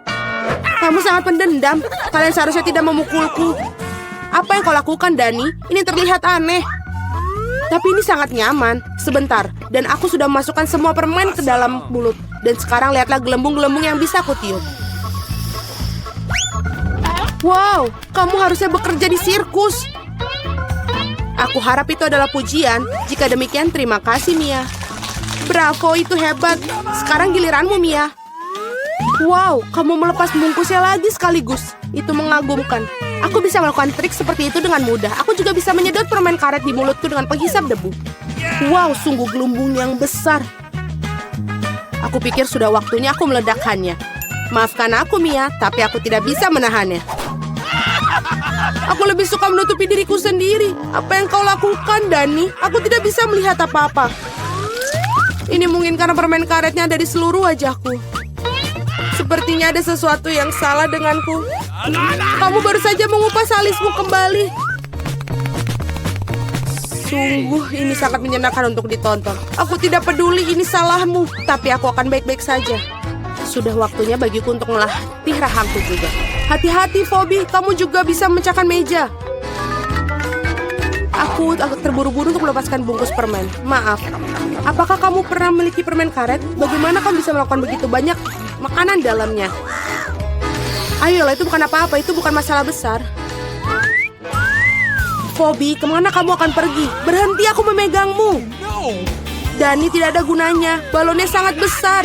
Kamu sangat pendendam. Kalian seharusnya tidak memukulku. Apa yang kau lakukan, Dani? Ini terlihat aneh. Tapi ini sangat nyaman. Sebentar, dan aku sudah memasukkan semua permen ke dalam mulut. Dan sekarang lihatlah gelembung-gelembung yang bisa aku tiup. Wow, kamu harusnya bekerja di sirkus. Aku harap itu adalah pujian. Jika demikian, terima kasih, Mia. Bravo, itu hebat. Sekarang giliranmu, Mia. Wow, kamu melepas bungkusnya lagi sekaligus. Itu mengagumkan. Aku bisa melakukan trik seperti itu dengan mudah. Aku juga bisa menyedot permen karet di mulutku dengan penghisap debu. Wow, sungguh gelembung yang besar. Aku pikir sudah waktunya aku meledakkannya. Maafkan aku, Mia, tapi aku tidak bisa menahannya. Aku lebih suka menutupi diriku sendiri. Apa yang kau lakukan, Dani? Aku tidak bisa melihat apa-apa. Ini mungkin karena permen karetnya ada di seluruh wajahku. Sepertinya ada sesuatu yang salah denganku. Kamu baru saja mengupas alismu kembali. Sungguh, ini sangat menyenangkan untuk ditonton. Aku tidak peduli ini salahmu, tapi aku akan baik-baik saja. Sudah waktunya bagiku untuk melatih rahangku juga. Hati-hati, Phoebe. Kamu juga bisa memecahkan meja. Aku agak terburu-buru untuk melepaskan bungkus permen. Maaf. Apakah kamu pernah memiliki permen karet? Bagaimana kamu bisa melakukan begitu banyak makanan dalamnya? Ayolah, itu bukan apa-apa. Itu bukan masalah besar. Phoebe, kemana kamu akan pergi? Berhenti, aku memegangmu. Dani, tidak ada gunanya. Balonnya sangat besar.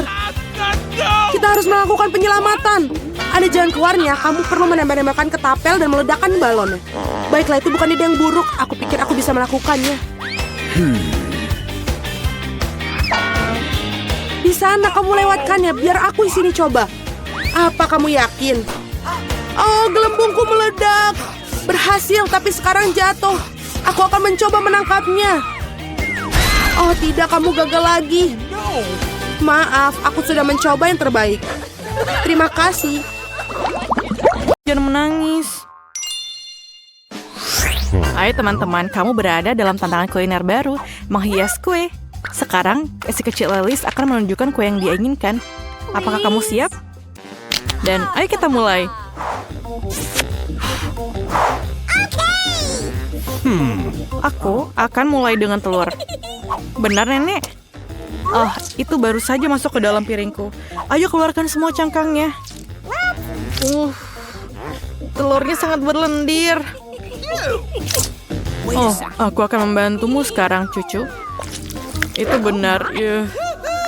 Kita harus melakukan penyelamatan. Ada jalan keluarnya. Kamu perlu menembak-nembakkan ketapel dan meledakkan balonnya. Baiklah, itu bukan ide yang buruk. Aku pikir aku bisa melakukannya. Di sana kamu lewatkannya. Biar aku di sini coba. Apa kamu yakin? Oh, gelembungku meledak. Berhasil, tapi sekarang jatuh. Aku akan mencoba menangkapnya. Oh tidak, kamu gagal lagi. Maaf, aku sudah mencoba yang terbaik. Terima kasih. Jangan menangis. Ayo teman-teman, kamu berada dalam tantangan kuliner baru, menghias kue. Sekarang, si kecil Alice akan menunjukkan kue yang dia inginkan. Apakah kamu siap? Dan ayo kita mulai. Aku akan mulai dengan telur. Benar, Nenek? Oh, itu baru saja masuk ke dalam piringku. Ayo keluarkan semua cangkangnya. Telurnya sangat berlendir. Oh, aku akan membantumu sekarang, cucu. Itu benar.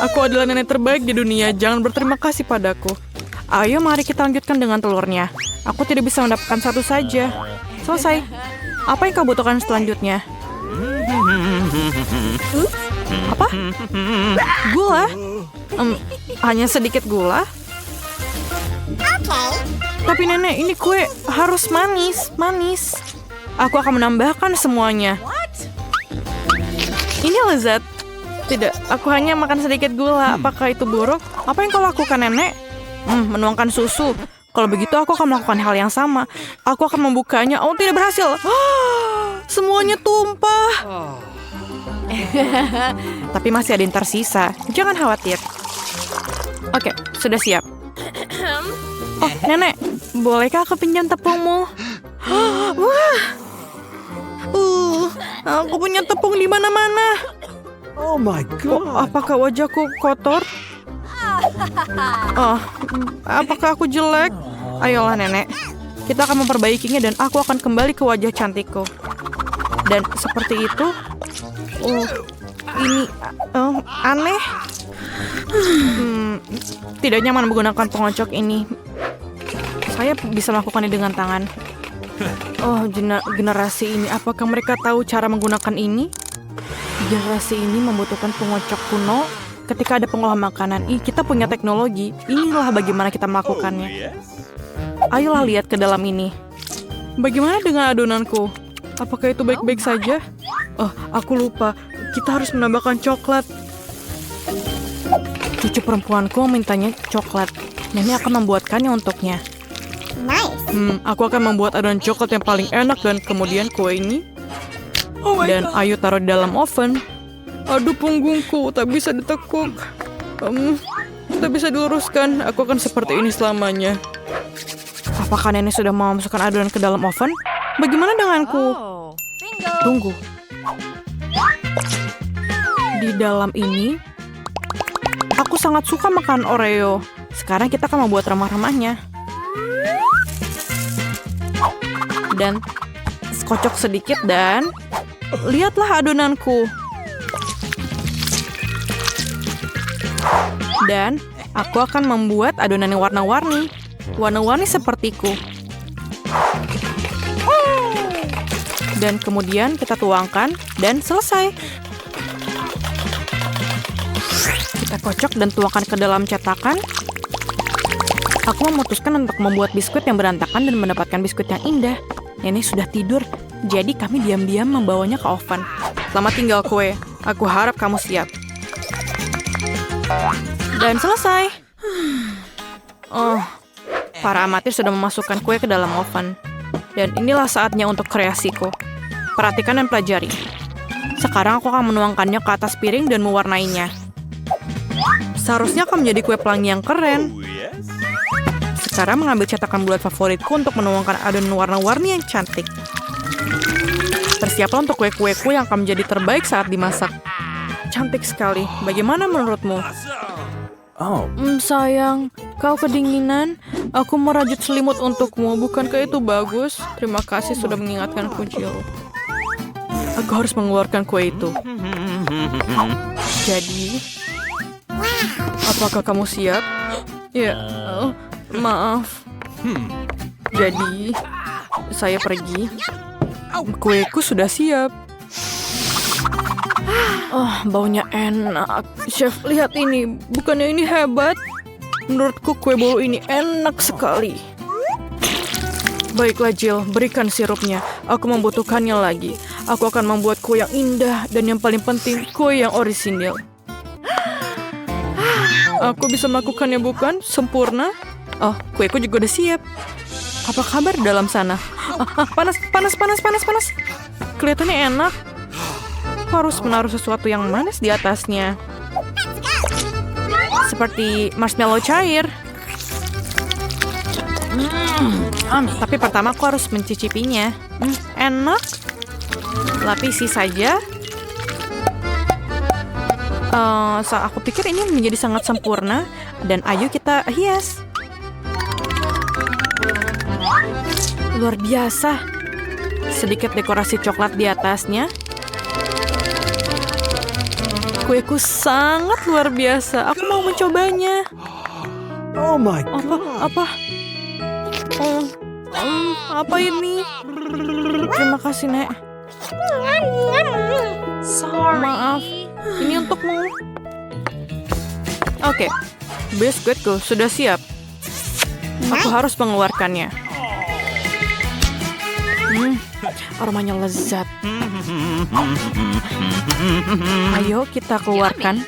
Aku adalah nenek terbaik di dunia. Jangan berterima kasih padaku. Ayo, mari kita lanjutkan dengan telurnya. Aku tidak bisa mendapatkan satu saja. Selesai. Apa yang kau butuhkan selanjutnya? Apa? Gula? Hanya sedikit gula? Tapi nenek, ini kue harus manis. Manis. Aku akan menambahkan semuanya. Ini lezat. Tidak, aku hanya makan sedikit gula. Apakah itu buruk? Apa yang kau lakukan, Nenek? Menuangkan susu. Kalau begitu, aku akan melakukan hal yang sama. Aku akan membukanya. Oh, tidak berhasil. Semuanya tumpah. Tapi masih ada yang tersisa. Jangan khawatir. Oke, sudah siap. Oh, Nenek. Bolehkah aku pinjam tepungmu? Wah. Aku punya tepung di mana-mana. Oh my God. Apakah wajahku kotor? Oh, apakah aku jelek? Ayolah, Nenek. Kita akan memperbaikinya dan aku akan kembali ke wajah cantikku. Dan seperti itu. Ini aneh. Tidak nyaman menggunakan pengocok ini. Saya bisa melakukannya dengan tangan. Oh, generasi ini. Apakah mereka tahu cara menggunakan ini? Generasi ini membutuhkan pengocok kuno ketika ada pengolahan makanan. Kita punya teknologi. Inilah bagaimana kita melakukannya. Ayolah lihat ke dalam ini. Bagaimana dengan adonanku? Apakah itu baik-baik saja? Oh, aku lupa. Kita harus menambahkan coklat. Cucu perempuanku memintanya coklat. Nenek akan membuatkannya untuknya. Aku akan membuat adonan coklat yang paling enak dan kemudian kue ini. Dan ayo taruh di dalam oven. Aduh punggungku, tak bisa ditekuk. Tak bisa diluruskan. Aku akan seperti ini selamanya. Apakah nenek sudah mau masukkan adonan ke dalam oven? Bagaimana denganku? Tunggu. Di dalam ini, aku sangat suka makan Oreo. Sekarang kita akan membuat remah-remahnya. Dan kocok sedikit dan lihatlah adonanku. Dan aku akan membuat adonan yang warna-warni. Warna-warni sepertiku. Dan kemudian kita tuangkan dan selesai. Kita kocok dan tuangkan ke dalam cetakan. Aku memutuskan untuk membuat biskuit yang berantakan dan mendapatkan biskuit yang indah. Nenek sudah tidur, jadi kami diam-diam membawanya ke oven. Selamat tinggal kue. Aku harap kamu siap. Dan selesai. Oh, para amatir sudah memasukkan kue ke dalam oven. Dan inilah saatnya untuk kreasiku. Perhatikan dan pelajari. Sekarang aku akan menuangkannya ke atas piring dan mewarnainya. Seharusnya akan menjadi kue pelangi yang keren. Sekarang mengambil cetakan bulat favoritku untuk menuangkan adonan warna-warni yang cantik. Bersiaplah untuk kue-kueku yang akan menjadi terbaik saat dimasak. Cantik sekali. Bagaimana menurutmu? Oh, Sayang, kau kedinginan. Aku merajut selimut untukmu. Bukankah itu bagus? Terima kasih sudah mengingatkanku, Jill. Aku harus mengeluarkan kue itu. Jadi, apakah kamu siap? Ya, maaf. Jadi, saya pergi. Kueku sudah siap. Baunya enak. Chef, lihat ini. Bukannya ini hebat? Menurutku kue bolu ini enak sekali. Baiklah Jill, berikan sirupnya. Aku membutuhkannya lagi. Aku akan membuat kue yang indah dan yang paling penting, kue yang orisinil. Aku bisa melakukannya bukan? Sempurna? Oh, kueku juga udah siap. Apa kabar dalam sana? Panas. Kelihatannya enak. Aku harus menaruh sesuatu yang manis di atasnya. Seperti marshmallow cair. Tapi pertama aku harus mencicipinya. Enak. Lapisi saja. Aku pikir ini menjadi sangat sempurna. Dan ayo kita hias. Luar biasa. Sedikit dekorasi coklat di atasnya. Kueku sangat luar biasa. Aku mau mencobanya. oh my God. Apa? Apa ini? Terima kasih, Nek. Maaf. Ini untukmu. Oke. Biskuitku sudah siap. Aku harus mengeluarkannya. Aromanya lezat. Ayo kita keluarkan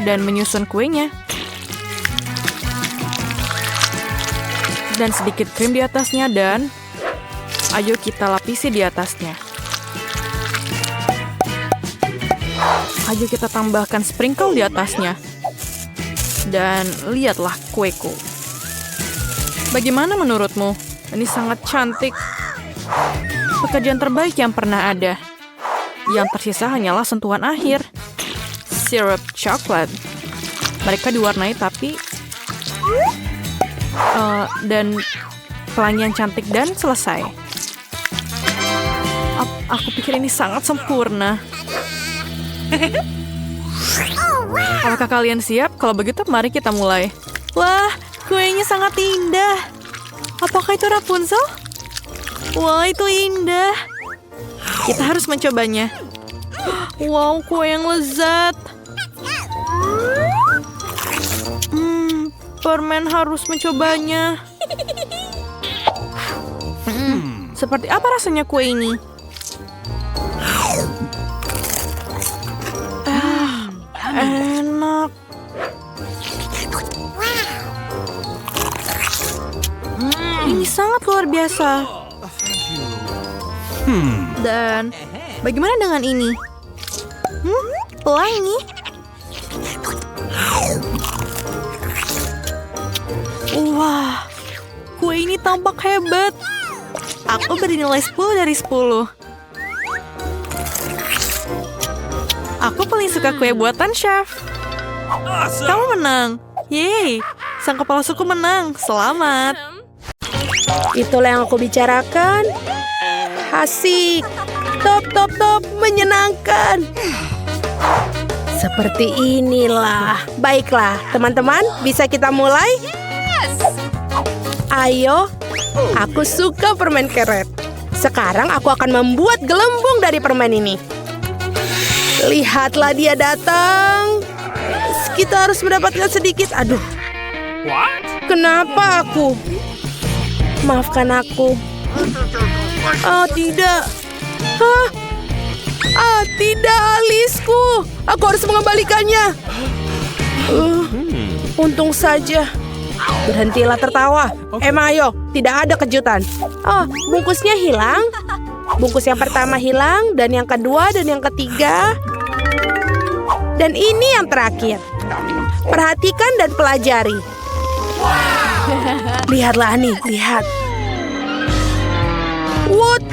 dan menyusun kuenya. Dan sedikit krim di atasnya dan ayo kita lapisi di atasnya. Ayo kita tambahkan sprinkle di atasnya. Dan lihatlah kueku. Bagaimana menurutmu? Ini sangat cantik. Pekerjaan terbaik yang pernah ada. Yang tersisa hanyalah sentuhan akhir. Sirup coklat. Mereka diwarnai tapi dan pelangi yang cantik dan selesai. Aku pikir ini sangat sempurna. Apakah kalian siap? Kalau begitu mari kita mulai. Wah, kuenya sangat indah. Apakah itu Rapunzel? Wah, itu indah. Kita harus mencobanya. Wow, kue yang lezat. Permen harus mencobanya. Seperti apa rasanya kue ini? Enak. Ini Ini sangat luar biasa. Dan bagaimana dengan ini? Pelangi. Wah, kue ini tampak hebat. Aku beri nilai 10 dari 10. Aku paling suka kue buatan chef. Kamu menang. Yeay, sang kepala suku menang. Selamat. Itulah yang aku bicarakan. Asik. Top, top, top. Menyenangkan. Seperti inilah. Baiklah, teman-teman. Bisa kita mulai? Ayo. Aku suka permen karet. Sekarang aku akan membuat gelembung dari permen ini. Lihatlah dia datang. Kita harus mendapatkan sedikit. Aduh. Kenapa aku? Maafkan aku. Oh, tidak. Hah? Ah, tidak, alisku. Aku harus mengembalikannya. Untung saja. Berhentilah tertawa. Emma, ayo. Tidak ada kejutan. Oh, bungkusnya hilang. Bungkus yang pertama hilang, dan yang kedua, dan yang ketiga. Dan ini yang terakhir. Perhatikan dan pelajari. Lihatlah nih, lihat. What?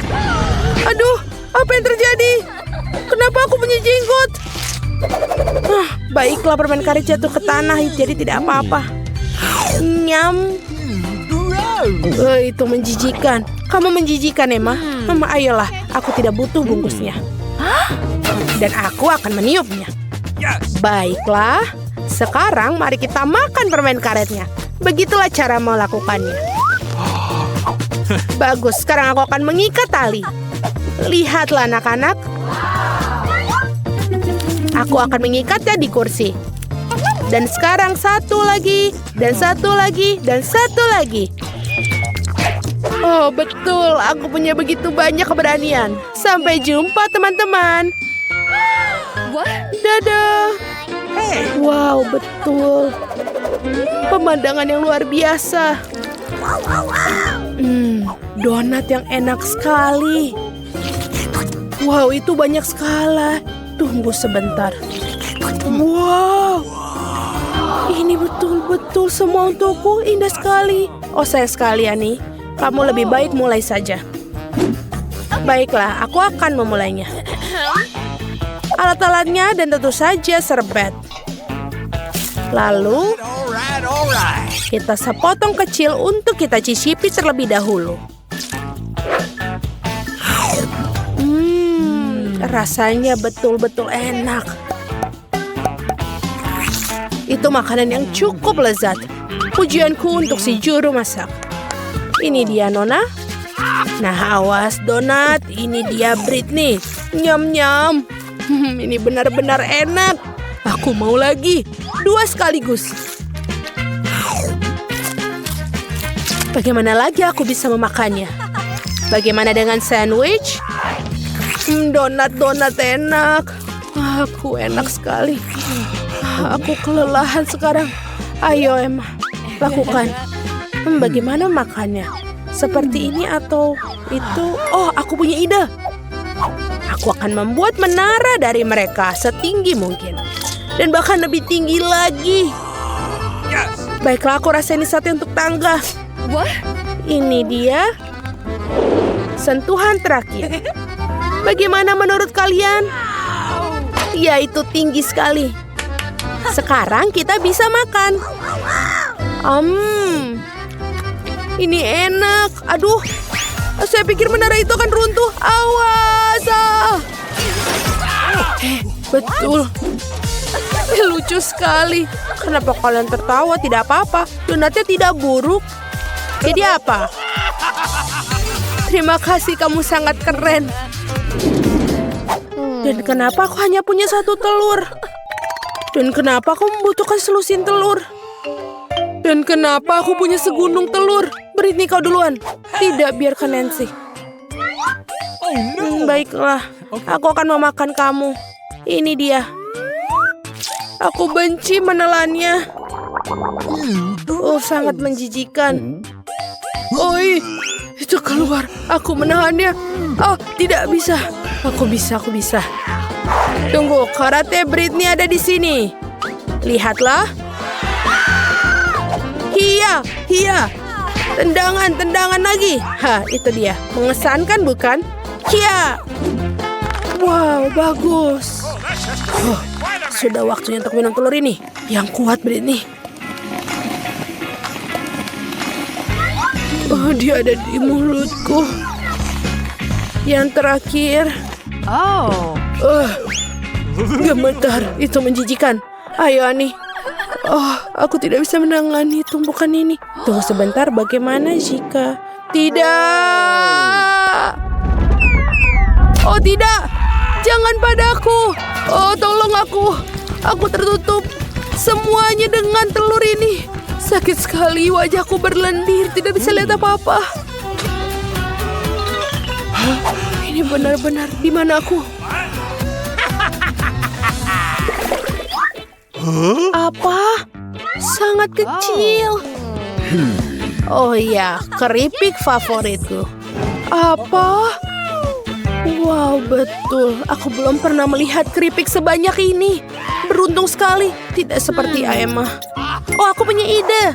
Aduh, apa yang terjadi? Kenapa aku punya jenggot? Baiklah, permen karet jatuh ke tanah, jadi tidak apa-apa. Nyam. Itu menjijikan. Kamu menjijikan, Emma. Ayolah, aku tidak butuh bungkusnya. Dan aku akan meniupnya. Baiklah, sekarang mari kita makan permen karetnya. Begitulah cara melakukannya. Bagus, sekarang aku akan mengikat tali. Lihatlah anak-anak. Aku akan mengikatnya di kursi. Dan sekarang satu lagi, dan satu lagi, dan satu lagi. Oh, betul. Aku punya begitu banyak keberanian. Sampai jumpa, teman-teman. Dadah. Wow, betul. Pemandangan yang luar biasa. Donat yang enak sekali. Wow, itu banyak sekali. Tunggu sebentar. Wow. Ini betul-betul semua untukku. Indah sekali. Oh, sayang sekali, Ani. Kamu lebih baik mulai saja. Baiklah, aku akan memulainya. Alat-alatnya dan tentu saja serbet. Lalu, kita sepotong kecil untuk kita cicipi terlebih dahulu. Rasanya betul-betul enak. Itu makanan yang cukup lezat. Pujianku untuk si juru masak. Ini dia, Nona. Nah, awas, donat. Ini dia, Britney. Nyam-nyam. Ini benar-benar enak. Aku mau lagi. 2 sekaligus. Bagaimana lagi aku bisa memakannya? Bagaimana dengan sandwich? Donat-donat enak. Aku enak sekali. Aku kelelahan sekarang. Ayo, Emma. Lakukan. Bagaimana makannya? Seperti ini atau itu? Oh, aku punya ide. Aku akan membuat menara dari mereka setinggi mungkin. Dan bahkan lebih tinggi lagi. Baiklah, aku rasa ini saatnya untuk tangga. Ini dia. Sentuhan terakhir. Bagaimana menurut kalian? Ya, itu tinggi sekali. Sekarang kita bisa makan. Ini enak. Aduh, saya pikir menara itu akan runtuh. Awas! Betul. Lucu sekali. Kenapa kalian tertawa? Tidak apa-apa. Donatnya tidak buruk. Jadi apa? Terima kasih, kamu sangat keren. Dan kenapa aku hanya punya 1 telur? Dan kenapa aku membutuhkan selusin telur? Dan kenapa aku punya segunung telur? Britney, kau duluan. Tidak, biarkan Nancy. Baiklah, aku akan memakan kamu. Ini dia. Aku benci menelannya. Oh, sangat menjijikan. Oi, itu keluar. Aku menahannya. Oh, tidak bisa. Aku bisa. Tunggu, karate Britney ada di sini. Lihatlah. Hia. Tendangan lagi. Itu dia. Mengesankan bukan? Hia. Wow, bagus. Sudah waktunya untuk minum telur ini. Yang kuat, Britney. Oh, dia ada di mulutku. Yang terakhir. Oh. Gemetar. Itu menjijikan. Ayo, Ani. Oh, aku tidak bisa menangani tumpukan ini. Tunggu sebentar, bagaimana jika... Tidak! Oh, tidak! Jangan padaku! Oh, tolong aku! Aku tertutup semuanya dengan telur ini. Sakit sekali, wajahku berlendir, tidak bisa lihat apa-apa. Ini benar-benar di mana aku? Apa? Sangat kecil. Oh iya, keripik favoritku. Apa? Wow, betul. Aku belum pernah melihat keripik sebanyak ini. Beruntung sekali, tidak seperti Emma. Oh, aku punya ide.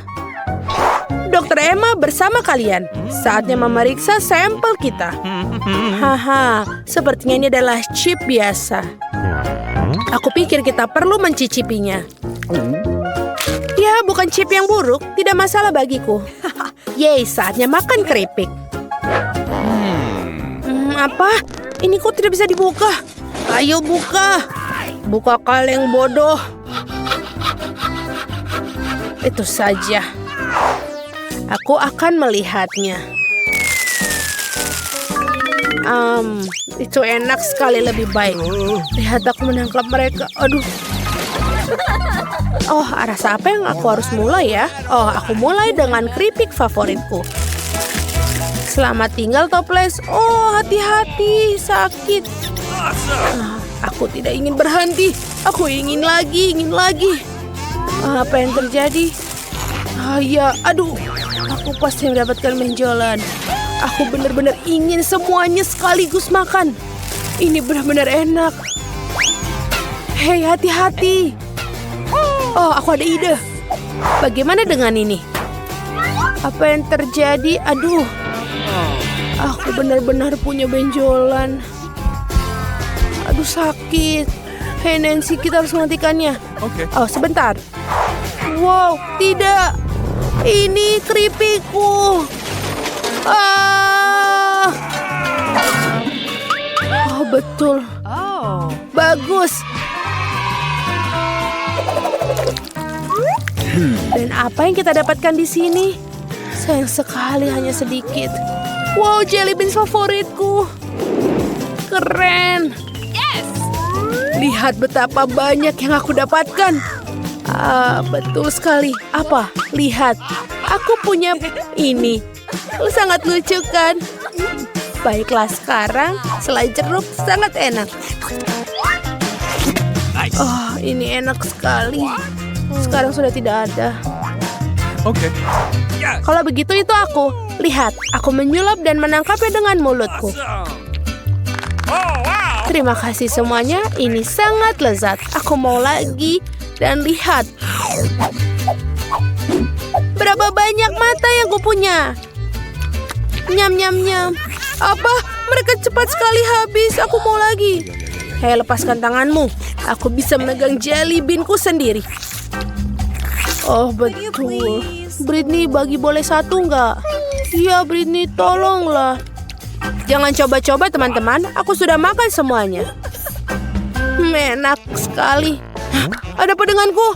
Dokter Emma bersama kalian. Saatnya memeriksa sampel kita. Sepertinya ini adalah chip biasa. Aku pikir kita perlu mencicipinya. Ya, bukan chip yang buruk. Tidak masalah bagiku. Yeay, saatnya makan keripik. Apa? Ini kok tidak bisa dibuka? Ayo buka. Buka kaleng bodoh. Itu saja. Aku akan melihatnya. Itu enak sekali, lebih baik. Lihat aku menangkap mereka. Aduh. Oh, rasa apa yang aku harus mulai ya? Oh, aku mulai dengan keripik favoritku. Selamat tinggal, toples. Oh, hati-hati, sakit. Aku tidak ingin berhenti. Aku ingin lagi. Apa yang terjadi? Ya, aduh. Aku pasti mendapatkan benjolan. Aku benar-benar ingin semuanya sekaligus makan. Ini benar-benar enak. Hei, hati-hati. Oh, aku ada ide. Bagaimana dengan ini? Apa yang terjadi? Aduh. Aku benar-benar punya benjolan. Aduh, sakit. Hei, Nancy, kita harus menghentikannya. Oke. Oh, sebentar. Wow, tidak. Ini keripikku. Oh, betul. Oh. Bagus. Dan apa yang kita dapatkan di sini? Sayang sekali, hanya sedikit. Wow, jelly beans favoritku. Keren. Yes. Lihat betapa banyak yang aku dapatkan. Betul sekali. Apa? Lihat. Aku punya ini. Sangat lucu kan? Baiklah, sekarang selai jeruk sangat enak. Oh, ini enak sekali. Sekarang sudah tidak ada. Oke. Kalau begitu itu aku. Lihat, aku menyulap dan menangkapnya dengan mulutku. Terima kasih semuanya, ini sangat lezat. Aku mau lagi dan lihat. Berapa banyak mata yang kupunya. Nyam. Apa? Mereka cepat sekali habis. Aku mau lagi. Hei, lepaskan tanganmu. Aku bisa memegang jelly bean-ku sendiri. Oh, betul. Britney, bagi boleh satu nggak? Iya, Britney, tolonglah. Jangan coba-coba, teman-teman. Aku sudah makan semuanya. Enak sekali. Ada apa denganku?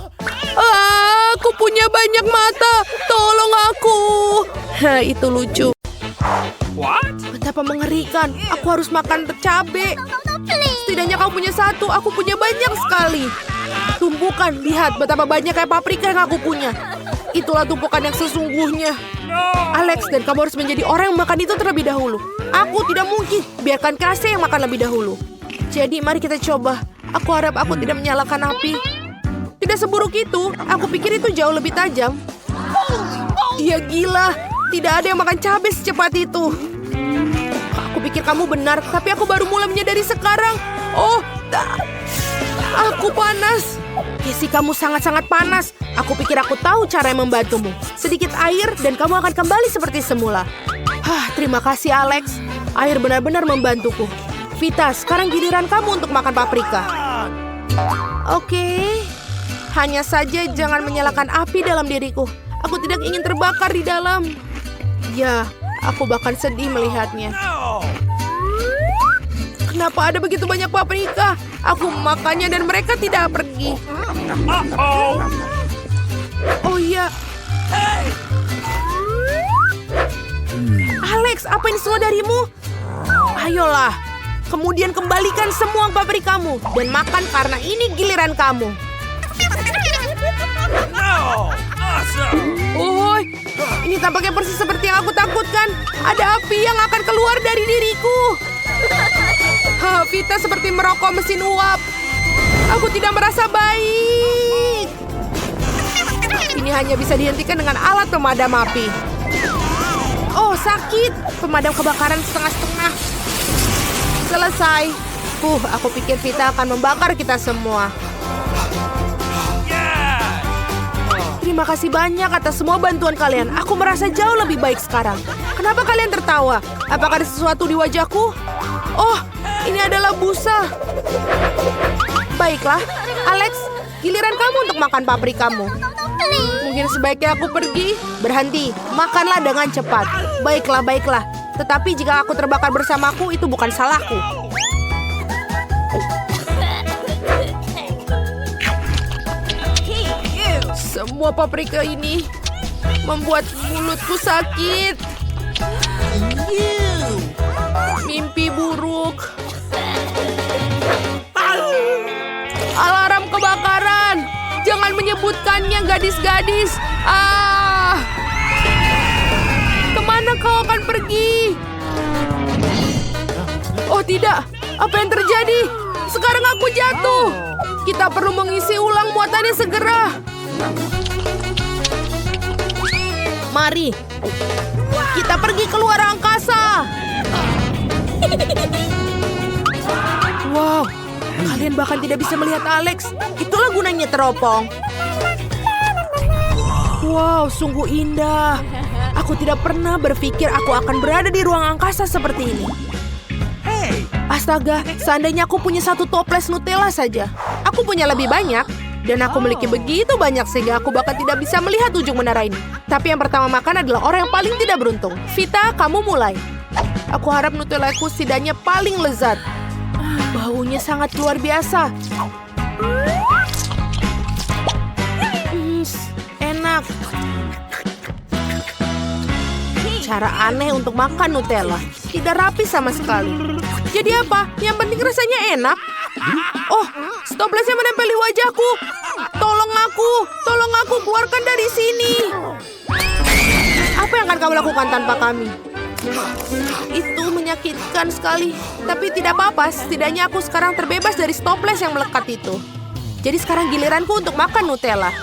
Aku punya banyak mata. Tolong aku. Itu lucu. Betapa mengerikan. Aku harus makan cabai. Setidaknya kamu punya satu. Aku punya banyak sekali. Tumpukan. Lihat betapa banyak kayak paprika yang aku punya. Itulah tumpukan yang sesungguhnya. Alex, dan kamu harus menjadi orang yang makan itu terlebih dahulu. Aku tidak mungkin. Biarkan Casey yang makan lebih dahulu. Jadi mari kita coba. Aku harap aku tidak menyalakan api. Tidak seburuk itu. Aku pikir itu jauh lebih tajam. Dia gila. Tidak ada yang makan cabai secepat itu. Aku pikir kamu benar, tapi aku baru mulai menyadari sekarang. Oh, aku panas. Casey, kamu sangat-sangat panas. Aku pikir aku tahu cara yang membantumu. Sedikit air dan kamu akan kembali seperti semula. Terima kasih Alex. Air benar-benar membantuku. Vita, sekarang giliran kamu untuk makan paprika. Oke. Hanya saja jangan menyalakan api dalam diriku. Aku tidak ingin terbakar di dalam. Ya, aku bahkan sedih melihatnya. Kenapa ada begitu banyak paprika? Aku memakannya dan mereka tidak pergi. Oh iya. Alex, apa ini semua darimu? Ayolah. Kemudian kembalikan semua paprikamu dan makan karena ini giliran kamu. Oh, ini tampaknya persis seperti yang aku takutkan. Ada api yang akan keluar dari diriku. Vita seperti merokok mesin uap. Aku tidak merasa baik. Ini hanya bisa dihentikan dengan alat pemadam api. Oh, sakit. Pemadam kebakaran setengah-setengah. Selesai. Aku pikir Vita akan membakar kita semua. Terima kasih banyak atas semua bantuan kalian. Aku merasa jauh lebih baik sekarang. Kenapa kalian tertawa? Apakah ada sesuatu di wajahku? Oh, ini adalah busa. Baiklah, Alex, giliran kamu untuk makan paprikamu. Mungkin sebaiknya aku pergi. Berhenti, makanlah dengan cepat. Baiklah, baiklah. Tetapi jika aku terbakar bersamaku, itu bukan salahku. Semua paprika ini membuat mulutku sakit. Mimpi buruk. Alarm kebakaran. Jangan menyebutkannya, gadis-gadis. Kemana kau akan pergi? Oh tidak, apa yang terjadi? Sekarang aku jatuh. Kita perlu mengisi ulang muatannya segera. Mari, kita pergi keluar angkasa. Wow, kalian bahkan tidak bisa melihat Alex. Itulah gunanya teropong. Wow, sungguh indah. Aku tidak pernah berpikir aku akan berada di ruang angkasa seperti ini. Astaga, seandainya aku punya satu toples Nutella saja. Aku punya lebih banyak. Dan aku memiliki begitu banyak sehingga aku bahkan tidak bisa melihat ujung menara ini. Tapi yang pertama makan adalah orang yang paling tidak beruntung. Vita, kamu mulai. Aku harap Nutellaku setidaknya paling lezat. Baunya sangat luar biasa. Enak. Cara aneh untuk makan Nutella. Tidak rapi sama sekali. Jadi apa? Yang penting rasanya enak. Oh, stoplesnya menempel di wajahku. Tolong aku keluarkan dari sini. Apa yang akan kamu lakukan tanpa kami? Itu menyakitkan sekali. Tapi tidak apa-apa, setidaknya aku sekarang terbebas dari stoples yang melekat itu. Jadi sekarang giliranku untuk makan Nutella.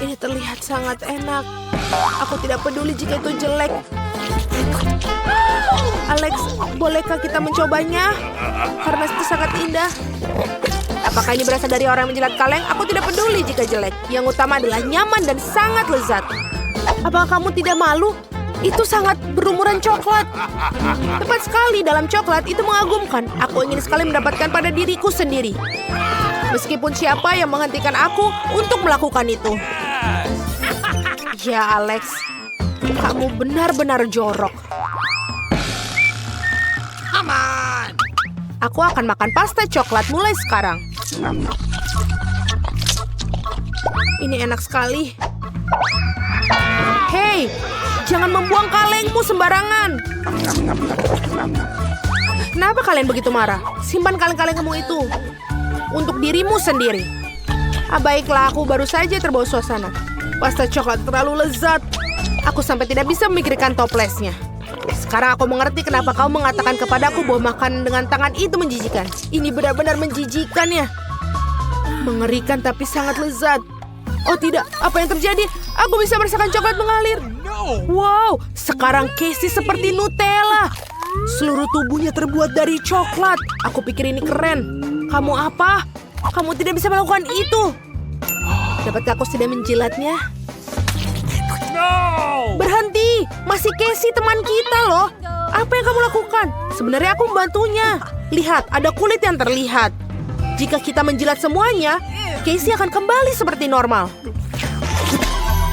Ini terlihat sangat enak. Aku tidak peduli jika itu jelek. Alex, bolehkah kita mencobanya? Karena itu sangat indah. Apakah ini berasal dari orang yang menjilat kaleng? Aku tidak peduli jika jelek. Yang utama adalah nyaman dan sangat lezat. Apakah kamu tidak malu? Itu sangat berumuran coklat. Tepat sekali, dalam coklat itu mengagumkan. Aku ingin sekali mendapatkan pada diriku sendiri. Meskipun siapa yang menghentikan aku untuk melakukan itu. Ya, Alex. Kamu benar-benar jorok. Aku akan makan pasta coklat mulai sekarang. Ini enak sekali. Hei, jangan membuang kalengmu sembarangan. Kenapa kalian begitu marah? Simpan kaleng-kaleng kamu itu untuk dirimu sendiri. Baiklah, aku baru saja terbawa suasana. Pasta coklat terlalu lezat. Aku sampai tidak bisa memikirkan toplesnya. Sekarang aku mengerti kenapa kau mengatakan kepadaku bahwa makan dengan tangan itu menjijikan. Ini benar-benar menjijikan ya. Mengerikan tapi sangat lezat. Oh tidak, apa yang terjadi? Aku bisa merasakan coklat mengalir. Wow, sekarang Casey seperti Nutella. Seluruh tubuhnya terbuat dari coklat. Aku pikir ini keren. Kamu apa? Kamu tidak bisa melakukan itu. Dapatkah aku sudah menjilatnya? Berhenti, masih Casey teman kita loh. Apa yang kamu lakukan? Sebenarnya aku membantunya. Lihat, ada kulit yang terlihat. Jika kita menjilat semuanya, Casey akan kembali seperti normal.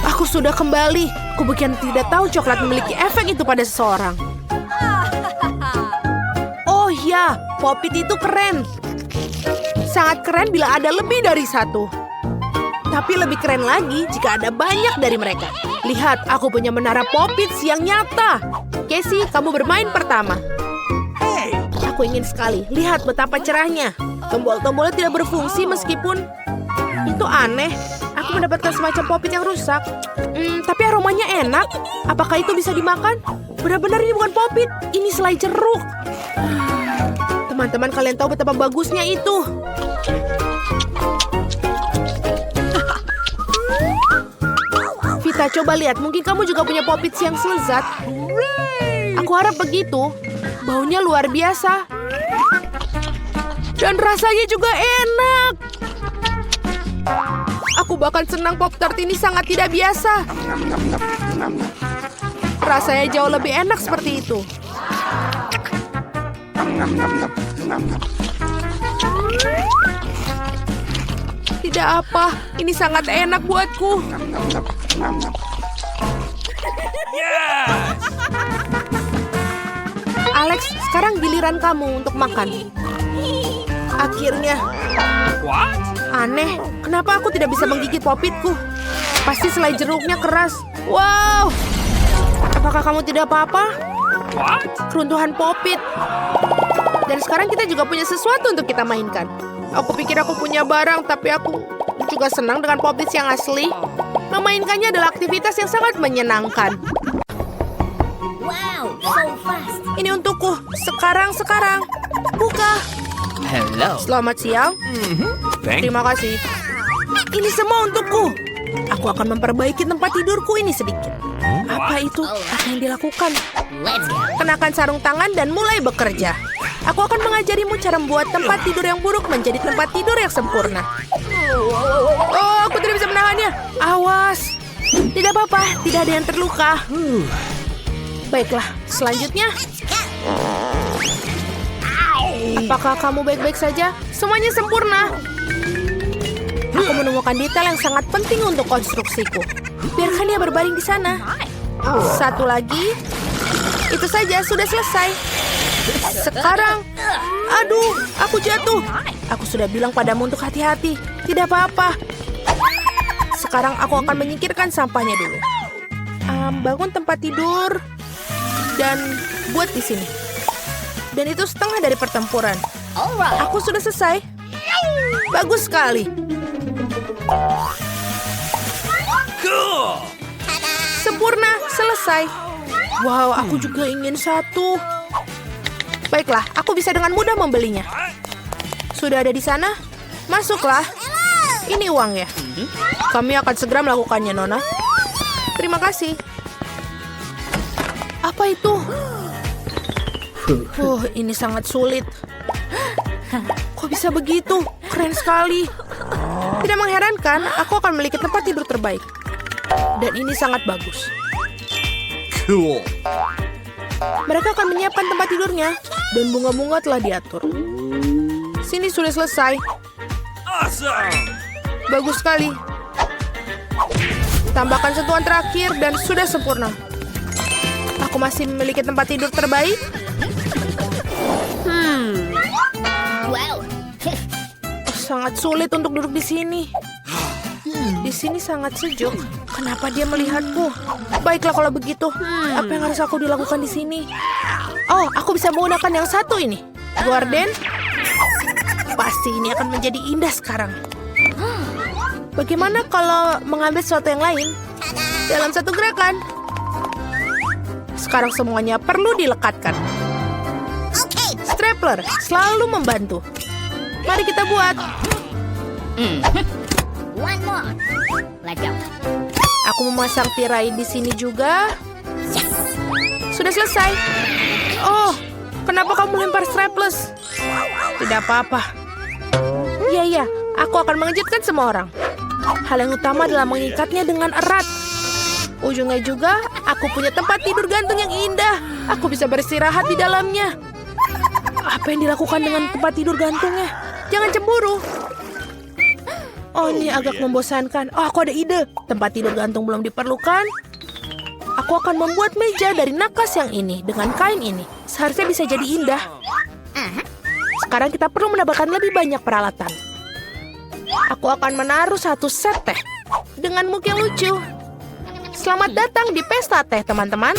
Aku sudah kembali. Aku bukan tidak tahu coklat memiliki efek itu pada seseorang. Oh ya, Pop-It itu keren. Sangat keren bila ada lebih dari satu. Tapi lebih keren lagi jika ada banyak dari mereka. Lihat, aku punya menara Pop-Its yang nyata. Casey, kamu bermain pertama. Aku ingin sekali. Lihat betapa cerahnya. Tombol-tombolnya tidak berfungsi meskipun itu aneh. Aku mendapatkan semacam Pop-It yang rusak. Tapi aromanya enak. Apakah itu bisa dimakan? Benar-benar ini bukan Pop-It. Ini selai jeruk. Teman-teman, kalian tahu betapa bagusnya itu. Vita, coba lihat. Mungkin kamu juga punya Pop-Its yang selezat. Aku harap begitu. Baunya luar biasa. Dan rasanya juga enak. Aku bahkan senang Pop-Tart ini sangat tidak biasa. Rasanya jauh lebih enak seperti itu. Tidak apa, ini sangat enak buatku. Alex, sekarang giliran kamu untuk makan. Akhirnya. Aneh, kenapa aku tidak bisa menggigit Pop-Itku? Pasti selai jeruknya keras. Wow! Apakah kamu tidak apa-apa? Keruntuhan Pop-It. Dan sekarang kita juga punya sesuatu untuk kita mainkan. Aku pikir aku punya barang, tapi aku juga senang dengan Pop-It yang asli. Memainkannya adalah aktivitas yang sangat menyenangkan. Wow, so fast. Ini untukku. Sekarang. Buka. Hello. Selamat siang. Thank you. Terima kasih. Ini semua untukku. Aku akan memperbaiki tempat tidurku ini sedikit. Apa itu? Apa yang dilakukan? Let's go. Kenakan sarung tangan dan mulai bekerja. Aku akan mengajarimu cara membuat tempat tidur yang buruk menjadi tempat tidur yang sempurna. Oh, aku tidak bisa menahannya. Awas. Tidak apa-apa, tidak ada yang terluka. Baiklah, selanjutnya. Apakah kamu baik-baik saja? Semuanya sempurna. Aku menemukan detail yang sangat penting untuk konstruksiku. Biarkan dia berbaring di sana. Satu lagi. Itu saja, sudah selesai. Sekarang. Aduh, aku jatuh. Aku sudah bilang padamu untuk hati-hati. Tidak apa-apa. Sekarang aku akan menyingkirkan sampahnya dulu. Bangun tempat tidur. Dan buat di sini. Dan itu setengah dari pertempuran. Alright. Aku sudah selesai. Bagus sekali. Sempurna, selesai. Wow, aku juga ingin satu. Baiklah, aku bisa dengan mudah membelinya. Sudah ada di sana? Masuklah. Ini uangnya. Kami akan segera melakukannya, Nona. Terima kasih. Apa itu? Ini sangat sulit. Kok bisa begitu? Keren sekali. Tidak mengherankan, aku akan memiliki tempat tidur terbaik. Dan ini sangat bagus. Cool. Mereka akan menyiapkan tempat tidurnya. Dan bunga-bunga telah diatur. Sini sudah selesai. Awesome. Bagus sekali. Tambahkan sentuhan terakhir dan sudah sempurna. Aku masih memiliki tempat tidur terbaik. Wow. Sangat sulit untuk duduk di sini. Di sini sangat sejuk. Kenapa dia melihatku? Baiklah kalau begitu. Apa yang harus aku dilakukan di sini? Oh, aku bisa menggunakan yang satu ini. Gorden. Pasti ini akan menjadi indah sekarang. Bagaimana kalau mengambil sesuatu yang lain dalam satu gerakan? Sekarang semuanya perlu dilekatkan. Stapler selalu membantu. Mari kita buat. One more. Let's go. Aku memasang tirai di sini juga. Sudah selesai. Oh, kenapa kamu lempar strapless? Tidak apa-apa. Iya, aku akan mengejutkan semua orang. Hal yang utama adalah mengikatnya dengan erat. Ujungnya juga, aku punya tempat tidur gantung yang indah. Aku bisa beristirahat di dalamnya. Apa yang dilakukan dengan tempat tidur gantungnya? Jangan cemburu. Oh, ini agak membosankan. Oh, aku ada ide. Tempat tidur gantung belum diperlukan. Aku akan membuat meja dari nakas yang ini dengan kain ini. Seharusnya bisa jadi indah. Sekarang kita perlu mendapatkan lebih banyak peralatan. Aku akan menaruh satu set teh dengan mug yang lucu. Selamat datang di pesta teh, teman-teman.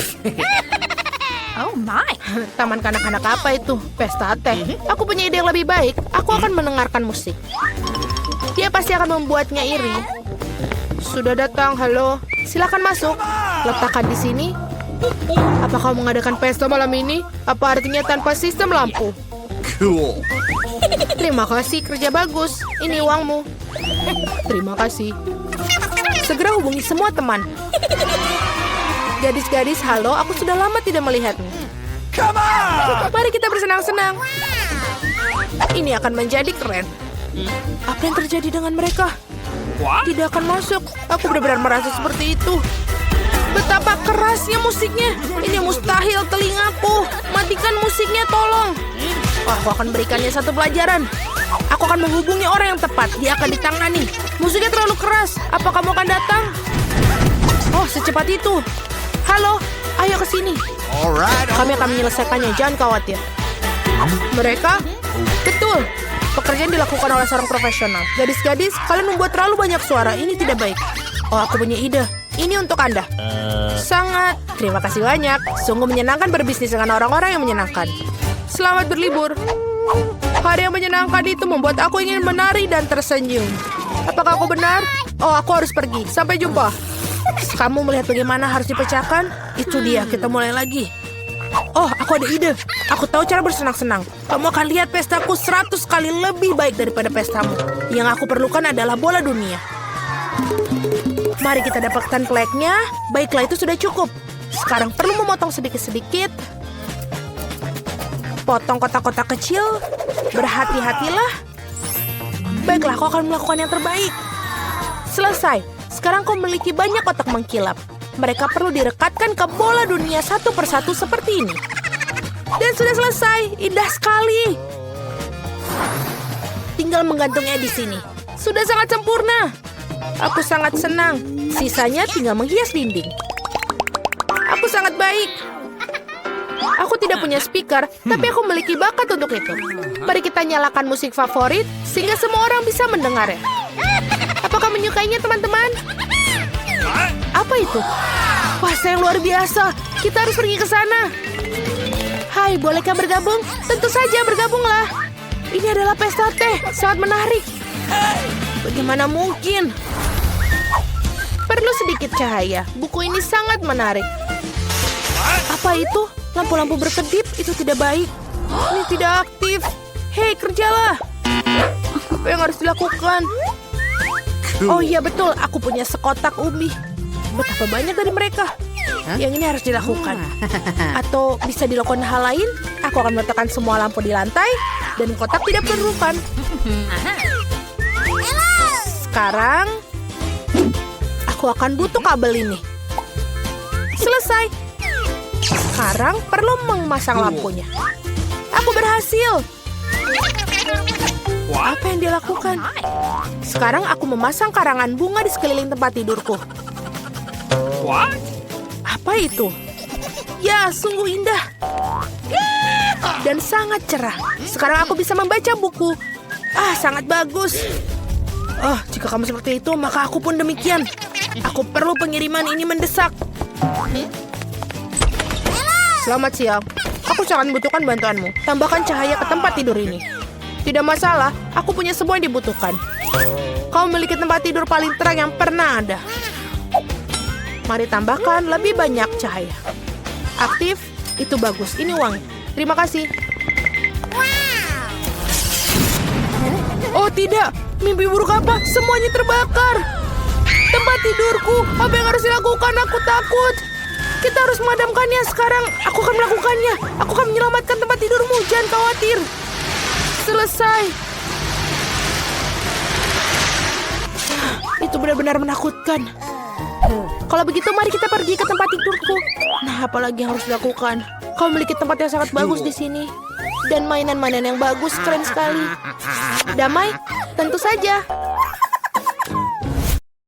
Oh my. Taman kanak-kanak apa itu? Pesta teh. Aku punya ide yang lebih baik. Aku akan mendengarkan musik. Dia pasti akan membuatnya iri. Sudah datang, halo. Silakan masuk. Letakkan di sini. Apa kau mengadakan pesta malam ini? Apa artinya tanpa sistem lampu? Cool. Terima kasih, kerja bagus. Ini uangmu. Terima kasih. Segera hubungi semua teman. Gadis-gadis, halo. Aku sudah lama tidak melihatmu. Come on! Mari kita bersenang-senang. Ini akan menjadi keren. Apa yang terjadi dengan mereka? What? Tidak akan masuk. Aku benar-benar merasa seperti itu. Betapa kerasnya musiknya. Ini mustahil telingaku. Matikan musiknya, tolong. Aku akan berikannya satu pelajaran. Aku akan menghubungi orang yang tepat. Dia akan ditangani. Musiknya terlalu keras. Apa kamu akan datang? Oh, secepat itu. Halo, ayo ke sini. Alright. Kami akan menyelesaikannya, jangan khawatir. Mereka? Betul. Pekerjaan dilakukan oleh seorang profesional. Gadis-gadis, kalian membuat terlalu banyak suara. Ini tidak baik. Oh, aku punya ide. Ini untuk Anda. Sangat. Terima kasih banyak. Sungguh menyenangkan berbisnis dengan orang-orang yang menyenangkan. Selamat berlibur. Hari yang menyenangkan itu membuat aku ingin menari dan tersenyum. Apakah aku benar? Oh, aku harus pergi. Sampai jumpa. Kamu melihat bagaimana harus dipecahkan? Itu dia, kita mulai lagi. Oh, aku ada ide. Aku tahu cara bersenang-senang. Kamu akan lihat pestaku 100 kali lebih baik daripada pestamu. Yang aku perlukan adalah bola dunia. Mari kita dapatkan flagnya. Baiklah, itu sudah cukup. Sekarang perlu memotong sedikit-sedikit. Potong kotak-kotak kecil. Berhati-hatilah. Baiklah, aku akan melakukan yang terbaik. Selesai. Sekarang kau memiliki banyak kotak mengkilap. Mereka perlu direkatkan ke bola dunia satu persatu seperti ini. Dan sudah selesai. Indah sekali. Tinggal menggantungnya di sini. Sudah sangat sempurna. Aku sangat senang. Sisanya tinggal menghias dinding. Aku sangat baik. Aku tidak punya speaker, tapi aku memiliki bakat untuk itu. Mari kita nyalakan musik favorit, sehingga semua orang bisa mendengarnya. Apakah menyukainya, teman-teman? Apa itu? Wah, yang luar biasa. Kita harus pergi ke sana. Hai, bolehkah bergabung? Tentu saja, bergabunglah. Ini adalah pesta teh. Sangat menarik. Bagaimana mungkin? Perlu sedikit cahaya. Buku ini sangat menarik. Apa itu? Lampu-lampu berkedip? Itu tidak baik. Ini tidak aktif. Hei, kerjalah. Apa yang harus dilakukan? Oh iya betul, aku punya sekotak ubi. Betapa banyak dari mereka. Yang ini harus dilakukan. Atau bisa dilakukan hal lain. Aku akan meletakkan semua lampu di lantai. Dan kotak tidak diperlukan. Sekarang aku akan butuh kabel ini. Selesai. Sekarang perlu memasang lampunya. Aku berhasil. Apa yang dia lakukan? Sekarang aku memasang karangan bunga di sekeliling tempat tidurku. What? Apa itu? Ya, sungguh indah. Dan sangat cerah. Sekarang aku bisa membaca buku. Ah, sangat bagus. Oh, jika kamu seperti itu, maka aku pun demikian. Aku perlu pengiriman ini mendesak. Selamat siang. Aku sangat membutuhkan bantuanmu. Tambahkan cahaya ke tempat tidur ini. Tidak masalah, aku punya semua yang dibutuhkan. Kau memiliki tempat tidur paling terang yang pernah ada. Mari tambahkan lebih banyak cahaya. Aktif, itu bagus. Ini uang. Terima kasih. Oh tidak, Mimpi buruk apa? Semuanya terbakar. Tempat tidurku, apa yang harus dilakukan? Aku takut. Kita harus memadamkannya sekarang. Aku akan melakukannya. Aku akan menyelamatkan tempat tidurmu. Jangan khawatir. Selesai. Itu benar-benar menakutkan. Kalau begitu, mari kita pergi ke tempat tidurku. Nah, apalagi yang harus dilakukan? Kau memiliki tempat yang sangat bagus di sini. Dan mainan-mainan yang bagus, keren sekali. Damai? Tentu saja.